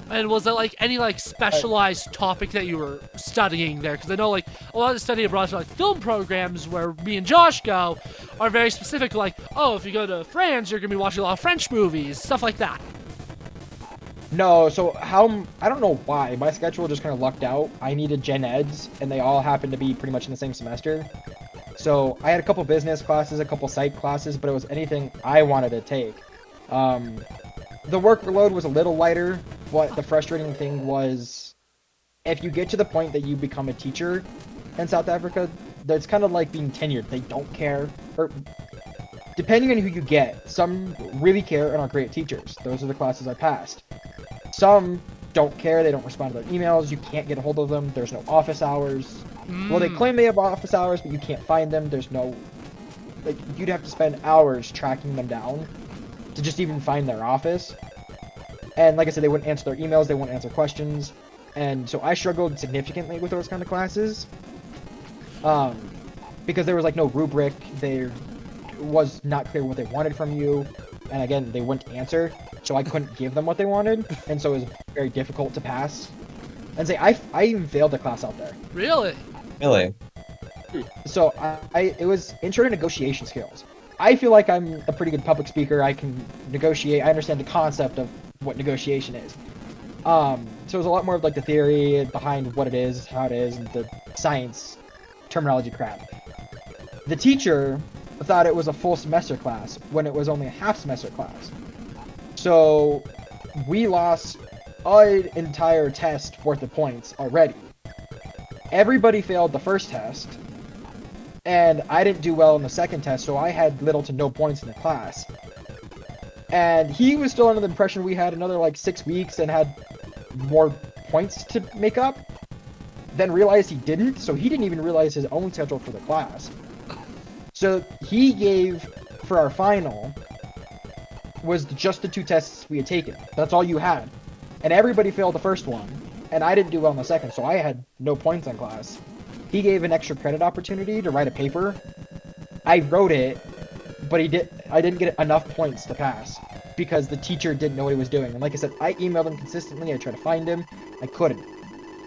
And was there like any like specialized topic that you were studying there? Because I know like a lot of the study abroad, like film programs where me and Josh go, are very specific. Like, oh, if you go to France, you're gonna be watching a lot of French movies, stuff like that. No, so I don't know why my schedule just kind of lucked out. I needed gen eds, and they all happened to be pretty much in the same semester. So I had a couple business classes, a couple psych classes, but it was anything I wanted to take. The workload was a little lighter, but the frustrating thing was, if you get to the point that you become a teacher in South Africa, it's kind of like being tenured. They don't care, or depending on who you get, some really care and are great teachers. Those are the classes I passed. Some don't care, they don't respond to their emails, you can't get a hold of them, there's no office hours. Well, they claim they have office hours, but you can't find them, there's no... Like, you'd have to spend hours tracking them down to just even find their office. And like I said, they wouldn't answer their emails, they wouldn't answer questions. And so I struggled significantly with those kind of classes. Because there was like no rubric, there was not clear what they wanted from you. And again, they wouldn't answer, so I couldn't give them what they wanted. And so it was very difficult to pass. And say, I even failed a class out there. Really? Really? So it was intro to negotiation skills. I feel like I'm a pretty good public speaker. I can negotiate. I understand the concept of what negotiation is. So it was a lot more of like the theory behind what it is, how it is, and the science terminology crap. The teacher thought it was a full semester class when it was only a half semester class. So we lost an entire test worth of points already. Everybody failed the first test, and I didn't do well in the second test, so I had little to no points in the class. And he was still under the impression we had another like 6 weeks and had more points to make up, then realized he didn't, so he didn't even realize his own schedule for the class. So he gave, for our final, was just the 2 tests we had taken. That's all you had. And everybody failed the first one, and I didn't do well in the second, so I had no points on class. He gave an extra credit opportunity to write a paper. I wrote it, but I didn't get enough points to pass because the teacher didn't know what he was doing. And like I said, I emailed him consistently. I tried to find him. I couldn't.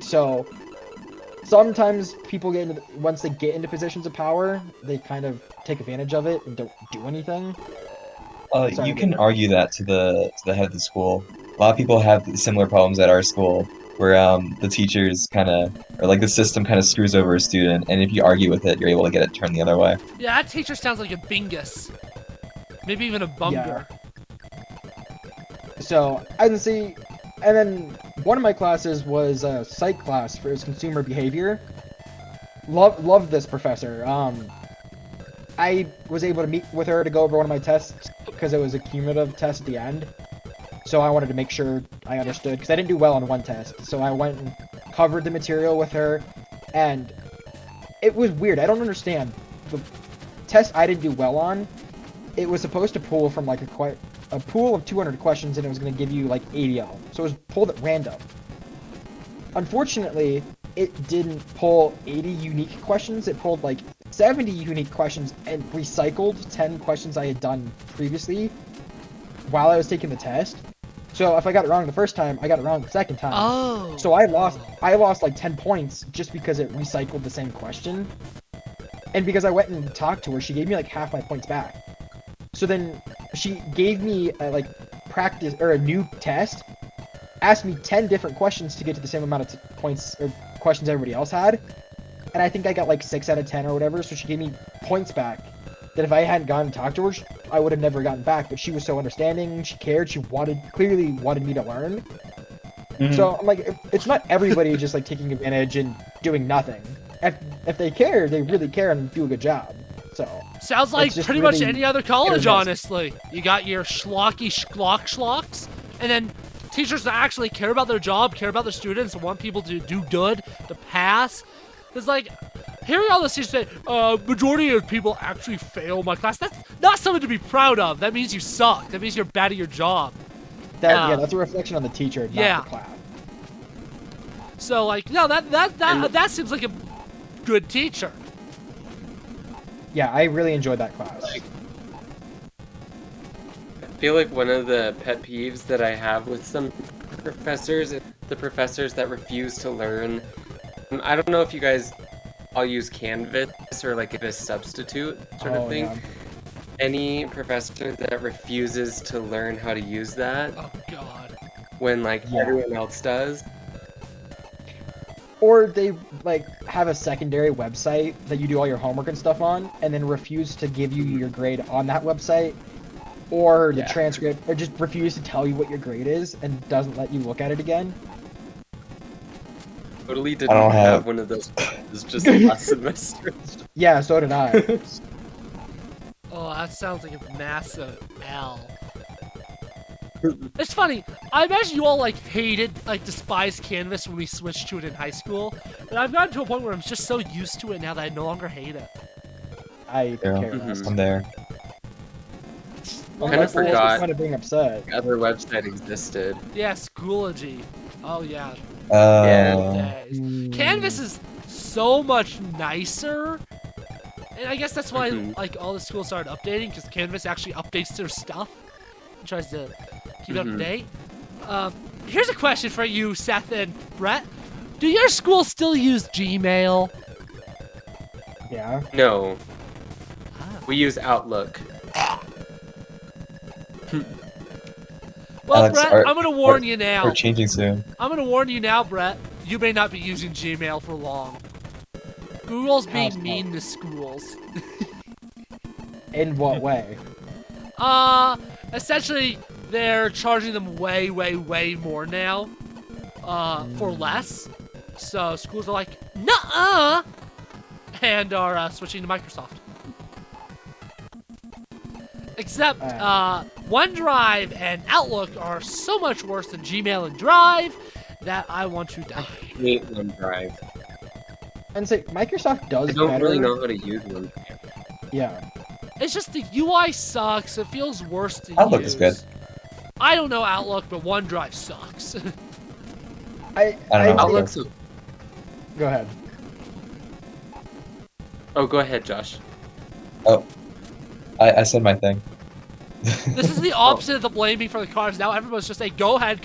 So sometimes people once they get into positions of power, they kind of take advantage of it and don't do anything. You can argue that to the head of the school. A lot of people have similar problems at our school, where the teachers kind of, or like the system kind of screws over a student, and if you argue with it, you're able to get it turned the other way. Yeah, that teacher sounds like a bingus. Maybe even a bunger. Yeah. So, and then one of my classes was a psych class for his consumer behavior. Loved this professor. I was able to meet with her to go over one of my tests because it was a cumulative test at the end. So I wanted to make sure I understood, because I didn't do well on one test. So I went and covered the material with her, and it was weird. I don't understand. The test I didn't do well on, it was supposed to pull from like a pool of 200 questions, and it was going to give you like 80 of them. So it was pulled at random. Unfortunately, it didn't pull 80 unique questions. It pulled like 70 unique questions and recycled 10 questions I had done previously while I was taking the test. So if I got it wrong the first time, I got it wrong the second time. Oh. So I lost like 10 points just because it recycled the same question. And because I went and talked to her, she gave me like half my points back. So then she gave me a practice or a new test, asked me 10 different questions to get to the same amount of points or questions everybody else had. And I think I got like 6 out of 10 or whatever. So she gave me points back that if I hadn't gone and talked to her, I would have never gotten back. But she was so understanding. She cared. She clearly wanted me to learn. Mm-hmm. So I'm like, it's not everybody just like taking advantage and doing nothing. If they care, they really care and do a good job. So sounds like pretty much any other college, honestly. You got your schlocky schlocks, and then teachers that actually care about their job, care about their students, and want people to do good, to pass. It's like, hearing all this teachers say, majority of people actually fail my class. That's not something to be proud of. That means you suck. That means you're bad at your job. That's a reflection on the teacher, not the class. So like, no, that seems like a good teacher. Yeah, I really enjoyed that class. I feel like one of the pet peeves that I have with some professors is the professors that refuse to learn. I don't know if you guys all use Canvas or like a substitute sort of thing. Yeah. Any professor that refuses to learn how to use that. Oh God. When everyone else does. Or they have a secondary website that you do all your homework and stuff on, and then refuse to give you your grade on that website, or the transcript, or just refuse to tell you what your grade is and doesn't let you look at it again. Totally didn't have one of those just last semester. Yeah, so did I. Oh, that sounds like a massive L. It's funny. I imagine you all hated, despised Canvas when we switched to it in high school. But I've gotten to a point where I'm just so used to it now that I no longer hate it. I care less. I'm there. I kind of forgot kind of being upset. The other website existed. Yeah, Schoology. Oh yeah. Canvas is so much nicer. And I guess that's why all the schools started updating, because Canvas actually updates their stuff and tries to keep up to date. Here's a question for you, Seth and Brett. Do your schools still use Gmail? Yeah. No. We use Outlook. Well, Alex, Brett, I'm going to warn you now. We're changing soon. I'm going to warn you now, Brett. You may not be using Gmail for long. Google's being mean to schools. In what way? Essentially, they're charging them way, way, way more now, for less. So schools are like, nuh-uh, and are switching to Microsoft. Except, OneDrive and Outlook are so much worse than Gmail and Drive that I want to die. I hate OneDrive. And say Microsoft does better. I don't really know how to use OneDrive. Yeah. It's just the UI sucks. It feels worse to use. Outlook is good. I don't know Outlook, but OneDrive sucks. I don't know. Outlook's Go ahead. Oh, go ahead, Josh. Oh, I said my thing. This is the opposite of the blaming for the cars. Now everyone's just saying, go ahead,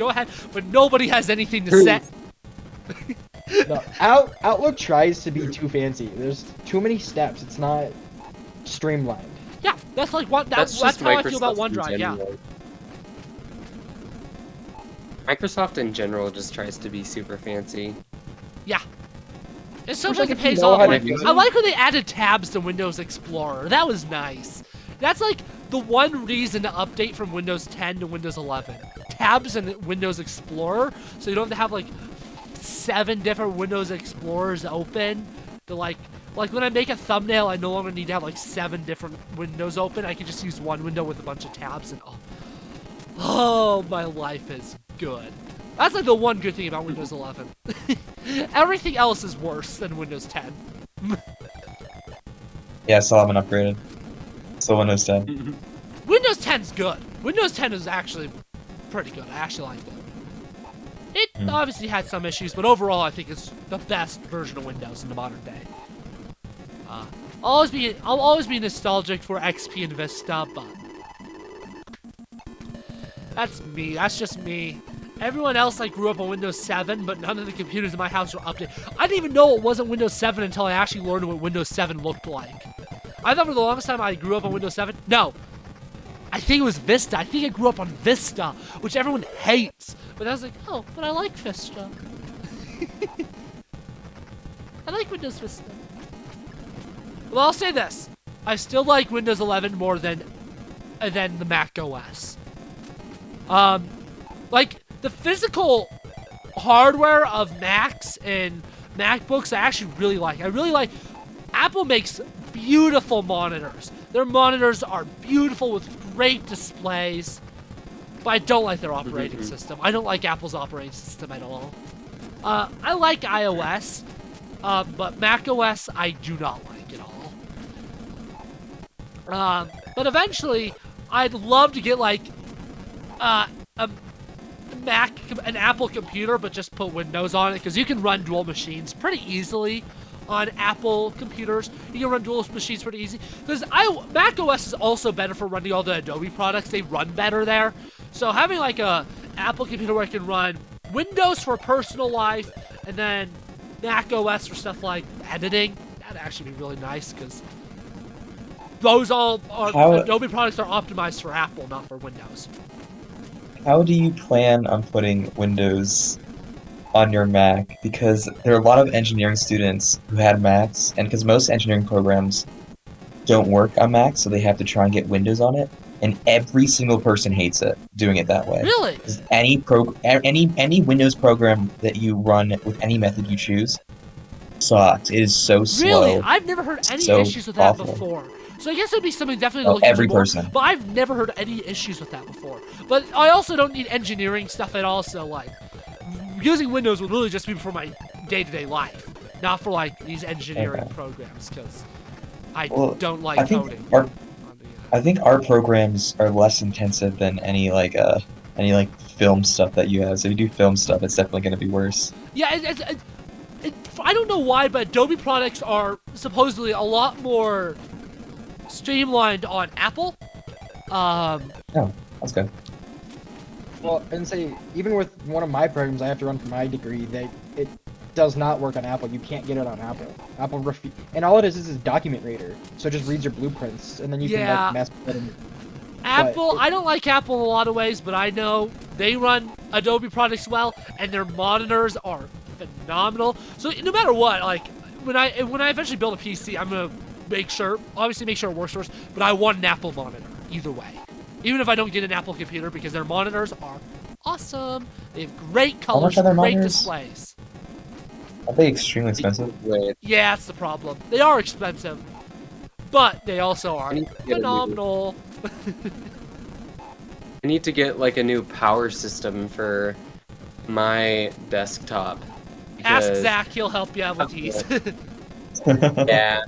but nobody has anything to say. No, Outlook tries to be too fancy. There's too many steps. It's not streamlined. Yeah, that's like that's how I feel about OneDrive. Yeah. Microsoft in general just tries to be super fancy. Yeah. It sounds Which, like it if you pays know off. how to use I like when they added tabs to Windows Explorer. That was nice. That's like the one reason to update from Windows 10 to Windows 11. Tabs in Windows Explorer, so you don't have to have like 7 different Windows Explorers open. To like when I make a thumbnail, I no longer need to have like 7 different windows open. I can just use one window with a bunch of tabs, and oh, my life is good. That's like the one good thing about Windows 11. Everything else is worse than Windows 10. Yeah, I still haven't upgraded. Still Windows 10. Windows 10's good. Windows 10 is actually pretty good. I actually like it. It obviously had some issues, but overall I think it's the best version of Windows in the modern day. I'll always be nostalgic for XP and Vista, but That's me. That's just me. Everyone else grew up on Windows 7, but none of the computers in my house were updated. I didn't even know it wasn't Windows 7 until I actually learned what Windows 7 looked like. I thought for the longest time I grew up on Windows 7. No. I think it was Vista. I think I grew up on Vista, which everyone hates. But I was like, oh, but I like Vista. I like Windows Vista. Well, I'll say this. I still like Windows 11 more than the Mac OS. The physical hardware of Macs and MacBooks, I actually really like. I really like. Apple makes beautiful monitors. Their monitors are beautiful with great displays. But I don't like their operating system. I don't like Apple's operating system at all. I like iOS, but macOS I do not like at all. But eventually, I'd love to get an Apple computer, but just put Windows on it, because you can run dual machines pretty easily on Apple computers. You can run dual machines pretty easy, because Mac OS is also better for running all the Adobe products. They run better there. So having a Apple computer where I can run Windows for personal life, and then Mac OS for stuff like editing, that'd actually be really nice, because those Adobe products are optimized for Apple, not for Windows. How do you plan on putting Windows on your Mac? Because there are a lot of engineering students who had Macs, and because most engineering programs don't work on Mac, so they have to try and get Windows on it, and every single person hates it, doing it that way. Really? Any Windows program that you run with any method you choose sucks. It is so slow. Really? I've never heard any issues with that before. So I guess it would be something definitely to look into more. But I've never heard any issues with that before. But I also don't need engineering stuff at all, so using Windows would really just be for my day-to-day life, not for these engineering programs, because I don't like coding. I think our programs are less intensive than any film stuff that you have. So if you do film stuff, it's definitely going to be worse. Yeah, I don't know why, but Adobe products are supposedly a lot more streamlined on Apple. Oh, that's good. Well, and say, even with one of my programs I have to run for my degree, it does not work on Apple. You can't get it on Apple. And all it is a document reader. So it just reads your blueprints, and then you can mess with it. Apple, I don't like Apple in a lot of ways, but I know they run Adobe products well, and their monitors are phenomenal. So no matter what, when I eventually build a PC, I'm gonna make sure it works for us, but I want an Apple monitor either way. Even if I don't get an Apple computer, because their monitors are awesome. They have great colors, great displays. Are they extremely expensive? Yeah, that's the problem. They are expensive, but they also are phenomenal. I need to get a new power system for my desktop. Ask Zach, he'll help you out with these. Yeah.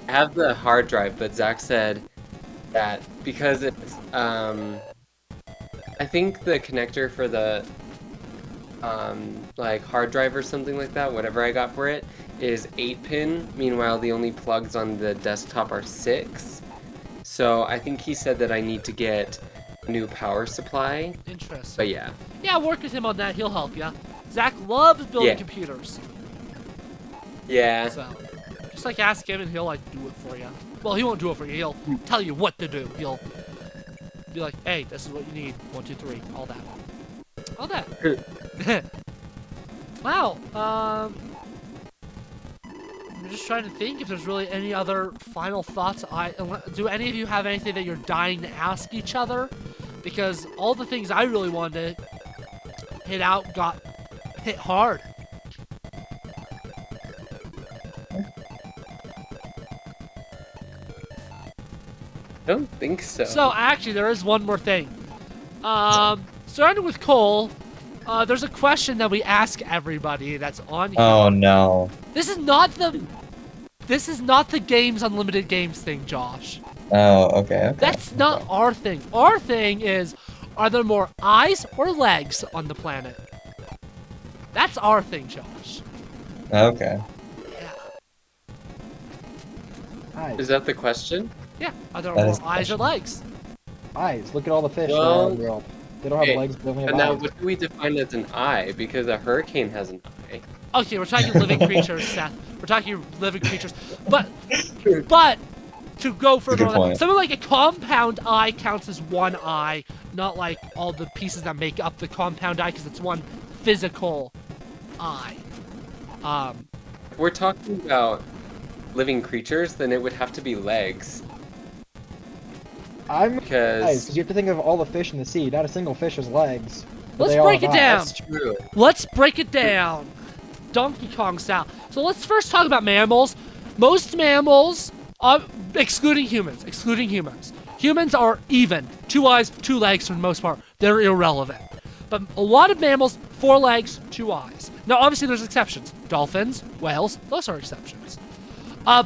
I have the hard drive, but Zach said that because it's I think the connector for the hard drive or something like that, whatever I got for it, is 8-pin. Meanwhile, the only plugs on the desktop are 6. So I think he said that I need to get a new power supply. Interesting. But yeah. Yeah, work with him on that. He'll help you. Zach loves building computers. Yeah. So, just ask him and he'll do it for you. Well, he won't do it for you. He'll tell you what to do. He'll be like, hey, this is what you need. 1, 2, 3. All that. All that. Wow. I'm just trying to think if there's really any other final thoughts. Do any of you have anything that you're dying to ask each other? Because all the things I really wanted to hit out got hit hard. I don't think so. So actually, there is one more thing. Starting with Cole, there's a question that we ask everybody that's on here. Oh no. This is not the Games Unlimited Games thing, Josh. Oh, okay. That's not our thing. Our thing is, are there more eyes or legs on the planet? That's our thing, Josh. Okay. Yeah. Eyes. Is that the question? Yeah. Are there more eyes or legs? Eyes. Look at all the fish Well, around the world. They don't have legs, but they only have And now, eyes. what do we define as an eye? Because a hurricane has an eye. Okay, we're talking living creatures, Seth. We're talking living creatures. But to go further Good on that, point. something like a compound eye counts as one eye, not like all the pieces that make up the compound eye, because it's one physical eye. If we're talking about living creatures, then it would have to be legs. Because you have to think of all the fish in the sea. Not a single fish has legs. Let's break it down. That's true. Let's break it down. Donkey Kong style. So let's first talk about mammals. Most mammals, excluding humans. Humans are even. 2 eyes, 2 legs for the most part. They're irrelevant. But a lot of mammals, 4 legs, 2 eyes. Now, obviously, there's exceptions. Dolphins, whales, those are exceptions.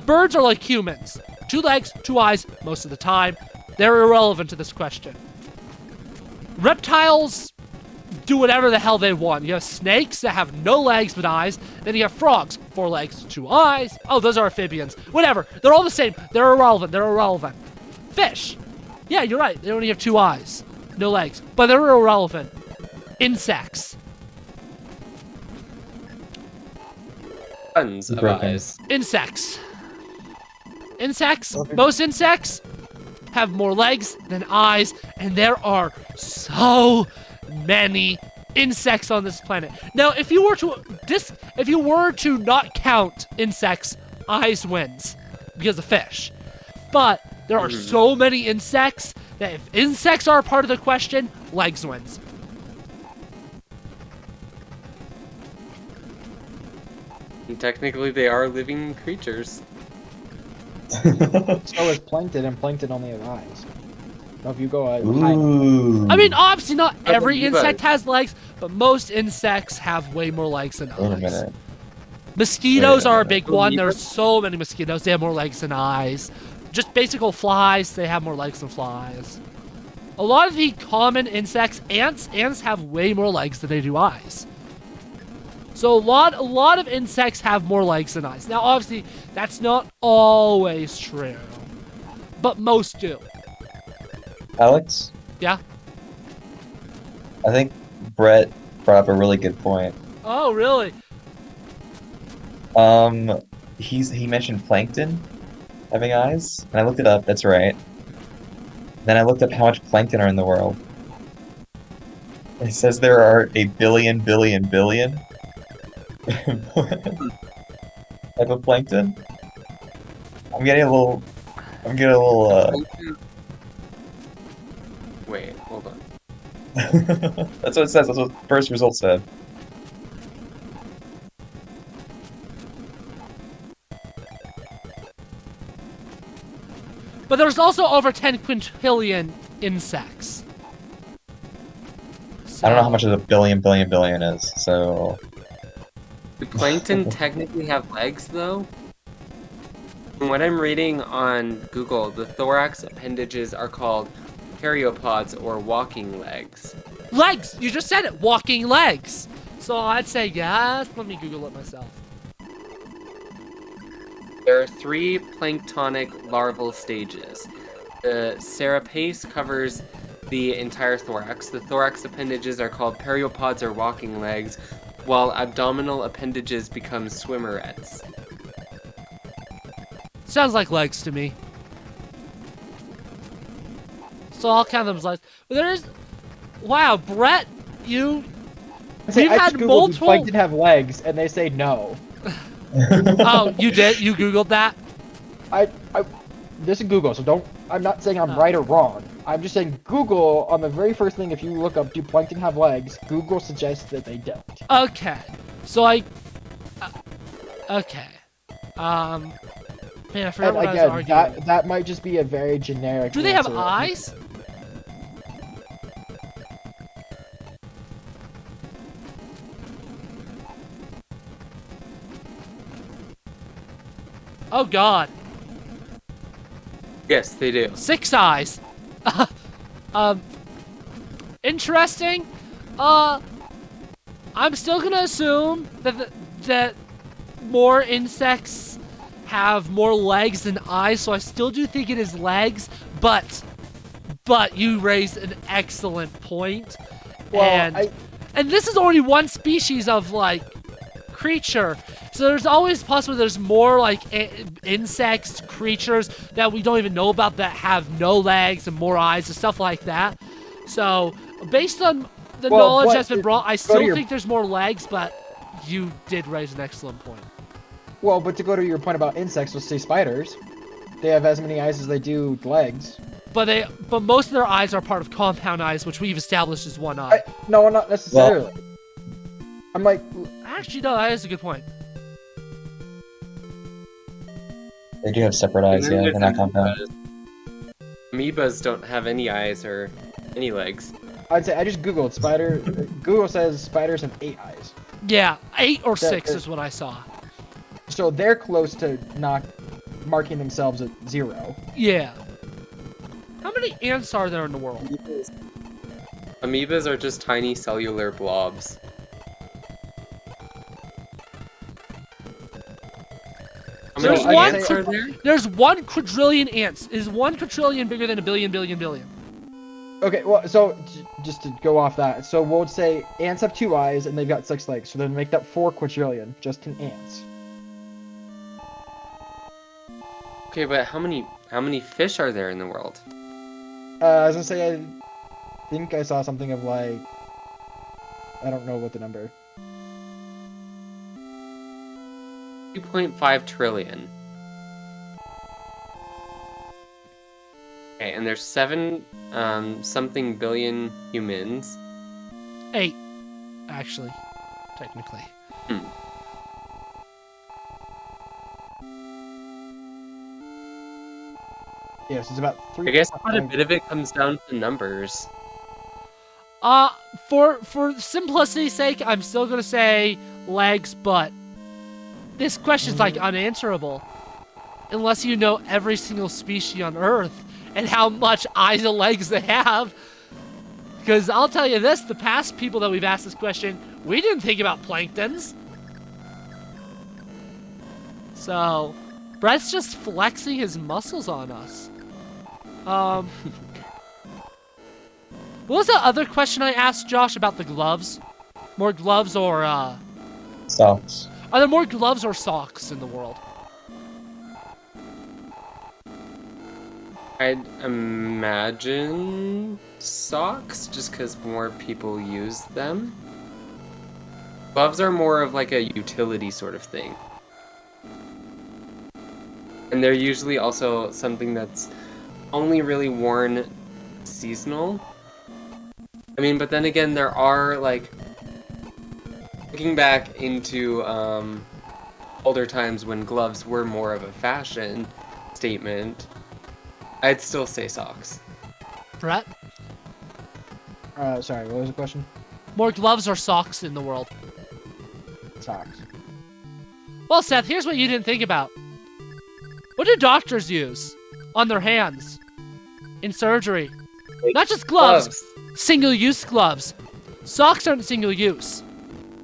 Birds are like humans. 2 legs, 2 eyes, most of the time. They're irrelevant to this question. Reptiles do whatever the hell they want. You have snakes that have no legs but eyes. Then you have frogs, 4 legs, 2 eyes. Oh, those are amphibians. Whatever. They're all the same. They're irrelevant. Fish. Yeah, you're right. They only have 2 eyes. No legs. But they're irrelevant. Insects. Tons of eyes. Insects. Most insects have more legs than eyes, and there are so many insects on this planet. Now, if you were to not count insects, eyes wins because of fish. But there are so many insects that if insects are a part of the question, legs wins. And technically, they are living creatures. So is plankton, and plankton only have eyes. Now, if you go high, Ooh. I mean, obviously not every amoebas. insect has legs, but most insects have way more legs than Wait a eyes. minute. Mosquitoes Wait a are a minute. big one. Amoebas? There's so many mosquitoes. They have more legs than eyes. Just basic old flies, they have more legs than flies. A lot of the common insects, ants have way more legs than they do eyes. So a lot of insects have more legs than eyes. Now, obviously, that's not always true, but most do. Alex, Yeah? I think Brett brought up a really good point. Oh, really? He mentioned plankton having eyes, and I looked it up. That's right. Then I looked up how much plankton are in the world. It says there are a billion type of plankton. I'm getting a little. Wait, hold on. That's what it says. That's what the first result said. But there's also over 10 quintillion insects. I don't know how much of a billion is, so... Do plankton technically have legs, though? From what I'm reading on Google, the thorax appendages are called periopods or walking legs. Legs! You just said it! Walking legs! So I'd say yes. Let me Google it myself. There are 3 planktonic larval stages. The carapace covers the entire thorax. The thorax appendages are called periopods or walking legs, while abdominal appendages become swimmerets. Sounds like legs to me. So I'll count them as legs. But there is... Wow, Brett, I We've just had Googled, "Do multiple... plankton have legs?" and they say no. Oh, you did? You Googled that? This is Google, so I'm not saying I'm right or wrong. I'm just saying Google, on the very first thing, if you look up, "Do plankton have legs?" Google suggests that they don't. Okay. So okay. Man, I forgot And what I was again, arguing. that might just be a very generic Do they have answer. eyes? Oh god. Yes, they do. 6 eyes. Interesting. I'm still gonna assume that more insects have more legs than eyes, so I still do think it is legs, but you raised an excellent point. Well, and this is only one species of like creature, so there's always possible there's more like insects, creatures that we don't even know about that have no legs and more eyes and stuff like that. So based on the knowledge that's been brought, I still think there's more legs, but you did raise an excellent point. Well, but to go to your point about insects, let's say spiders, they have as many eyes as they do legs. But most of their eyes are part of compound eyes, which we've established is one eye. No, not necessarily. Well, I'm like... Actually, no, that is a good point. They do have separate eyes, yeah, they're not compound. Amoebas don't have any eyes or any legs. I'd say I just googled spider. Google says spiders have 8 eyes. Yeah, 8 or 6 is what I saw. So they're close to not marking themselves at 0. Yeah. How many ants are there in the world? Amoebas are just tiny cellular blobs. How many ants are there? There's 1 quadrillion ants. Is 1 quadrillion bigger than a billion? Okay, well, so just to go off that, so we'll say ants have 2 eyes and they've got 6 legs, so then make that 4 quadrillion just in ants. Okay, but how many fish are there in the world? I was gonna say, I think I saw something of like, I don't know what the number. 2.5 trillion. Okay, and there's 7 something billion humans. 8, actually, technically. Yes, it's about 3. I guess quite a bit of it comes down to numbers. For simplicity's sake, I'm still gonna say legs, but this question's like unanswerable unless you know every single species on Earth and how much eyes and legs they have. Because I'll tell you this, the past people that we've asked this question, we didn't think about planktons. So, Brett's just flexing his muscles on us. What was the other question I asked Josh about the gloves? More gloves or, Socks. Are there more gloves or socks in the world? I'd imagine socks, just because more people use them. Gloves are more of like a utility sort of thing. And they're usually also something that's only really worn seasonal. I mean, but then again, there are, like, looking back into older times when gloves were more of a fashion statement, I'd still say socks. Brett? Sorry, what was the question? More gloves or socks in the world? Socks. Well, Seth, here's what you didn't think about. What do doctors use on their hands in surgery? Not just gloves. Single-use gloves. Socks aren't single-use.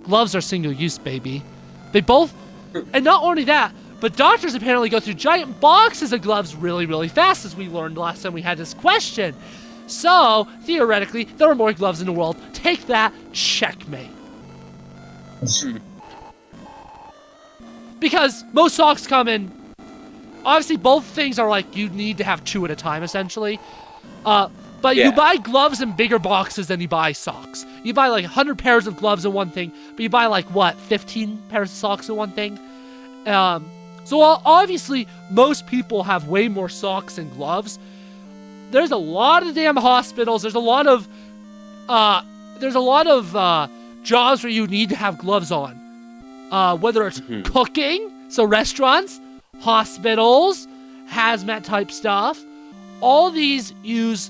Gloves are single-use, baby. They both... And not only that, but doctors apparently go through giant boxes of gloves really, really fast, as we learned last time we had this question. So, theoretically, there are more gloves in the world. Take that, checkmate. Because most socks come in... Obviously, both things are like, you need to have 2 at a time, essentially. But you buy gloves in bigger boxes than you buy socks. You buy like 100 pairs of gloves in one thing, but you buy like, what, 15 pairs of socks in one thing? So obviously, most people have way more socks than gloves. There's a lot of damn hospitals. There's a lot of jobs where you need to have gloves on. Whether it's cooking, so restaurants, hospitals, hazmat type stuff, all these use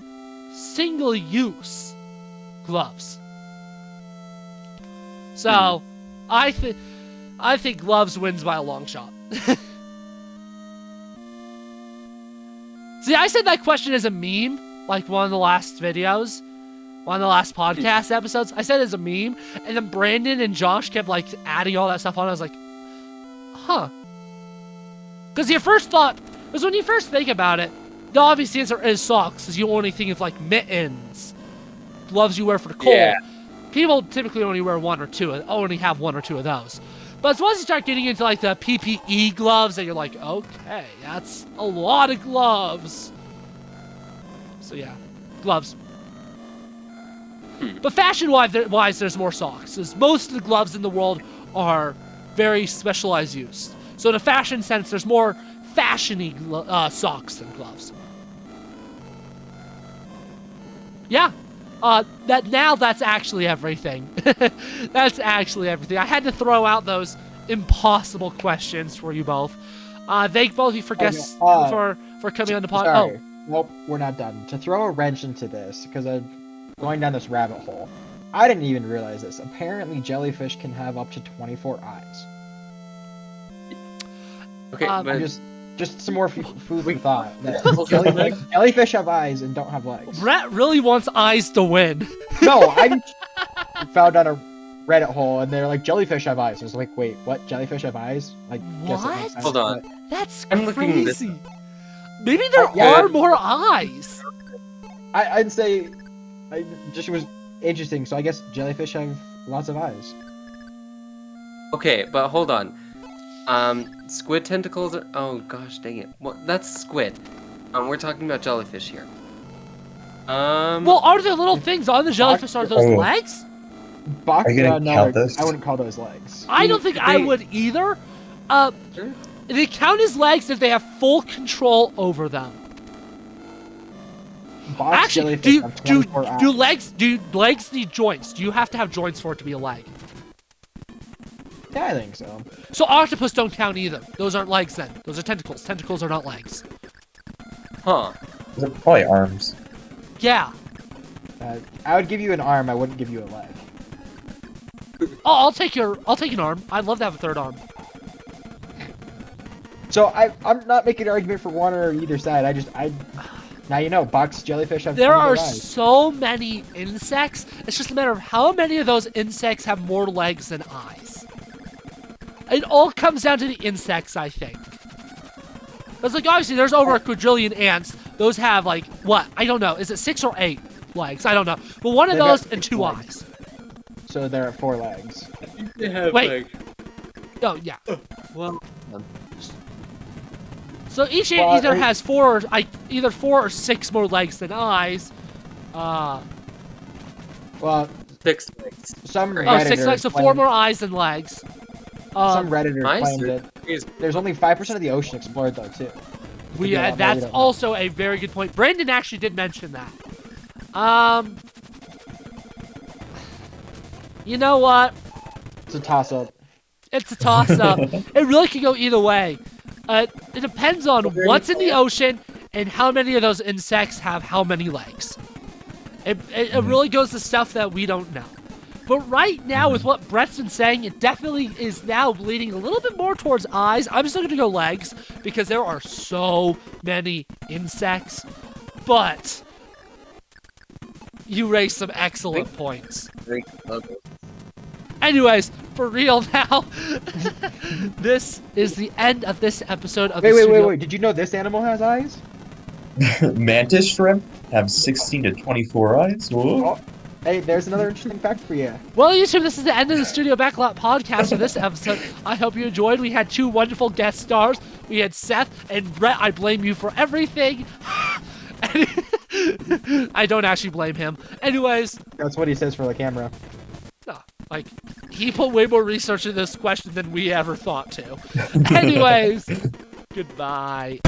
single-use gloves. So, I think gloves wins by a long shot. See, I said that question as a meme, like one of the last videos, one of the last podcast episodes. I said it as a meme, and then Brandon and Josh kept like adding all that stuff on. I was like, huh. Because your first thought, because when you first think about it, the obvious answer is socks, because you only think of like mittens, gloves you wear for the cold. Yeah. people typically only wear only have one or two of those. But once you start getting into like the PPE gloves, then you're like, okay, that's a lot of gloves. So yeah, gloves. But fashion-wise, there's more socks. Because most of the gloves in the world are very specialized use. So in a fashion sense, there's more fashion-y socks than gloves. Yeah. That's actually everything. That's actually everything. I had to throw out those impossible questions for you both. Thank both of you for for coming on the pod. Sorry. Nope, we're not done. To throw a wrench into this, because I'm going down this rabbit hole. I didn't even realize this. Apparently, jellyfish can have up to 24 eyes. Okay, but just some more food for thought. Jellyfish have eyes and don't have legs. Brett really wants eyes to win. No, I found on a Reddit hole and they're like, jellyfish have eyes. I was like, wait, what? Jellyfish have eyes? Like, guess it makes sense, Hold on. but- That's I'm looking this crazy. Maybe there Yeah. are more eyes. I'd say, just was interesting. So I guess jellyfish have lots of eyes. Okay, but hold on. Squid tentacles are... Oh, gosh, dang it. Well, that's squid. We're talking about jellyfish here. Well, are there little things on the jellyfish? Are those legs? Are you gonna count those? I wouldn't call those legs. I don't think I would either. They count as legs if they have full control over them. Box Actually, jellyfish have 24 eyes. do legs need joints? Do you have to have joints for it to be a leg? Yeah, I think so. So octopus don't count either. Those aren't legs then. Those are tentacles. Tentacles are not legs. Huh. Those are probably arms. Yeah. I would give you an arm. I wouldn't give you a leg. Oh, I'll take an arm. I'd love to have a third arm. So I'm not making an argument for one or either side. Now you know, box jellyfish have There 24 are eyes. so many insects. It's just a matter of how many of those insects have more legs than eyes. It all comes down to the insects, I think. Because, like, obviously, there's over a quadrillion ants. Those have, like, what? I don't know. Is it 6 or 8 legs? I don't know. But one of They've those got and 6 2 legs. eyes. So there are 4 legs. They have, Wait. Oh, yeah. Well... So each ant either has 4 or 6 more legs than eyes. Well, 6 legs. some Oh, Redditors 6 legs, so 4 claim- more eyes than legs. Some Redditors Eyes claimed are that crazy. there's only 5% of the ocean explored though too. That's also a very good point. Brandon actually did mention that. You know what? It's a toss-up. It's a toss-up. It really could go either way. It depends on what's in the ocean and how many of those insects have how many legs. It really goes to stuff that we don't know. But right now, with what Brett's been saying, it definitely is now leaning a little bit more towards eyes. I'm still going to go legs because there are so many insects. But you raised some excellent points. Anyways, for real now, this is the end of this episode of Wait. Did you know this animal has eyes? Mantis shrimp have 16 to 24 eyes. Whoa. Oh, hey, there's another interesting fact for you. Well, YouTube, this is the end of the Studio Backlot Podcast for this episode. I hope you enjoyed. We had 2 wonderful guest stars. We had Seth and Brett. I blame you for everything. I don't actually blame him. Anyways. That's what he says for the camera. No, like, he put way more research into this question than we ever thought to. Anyways, goodbye.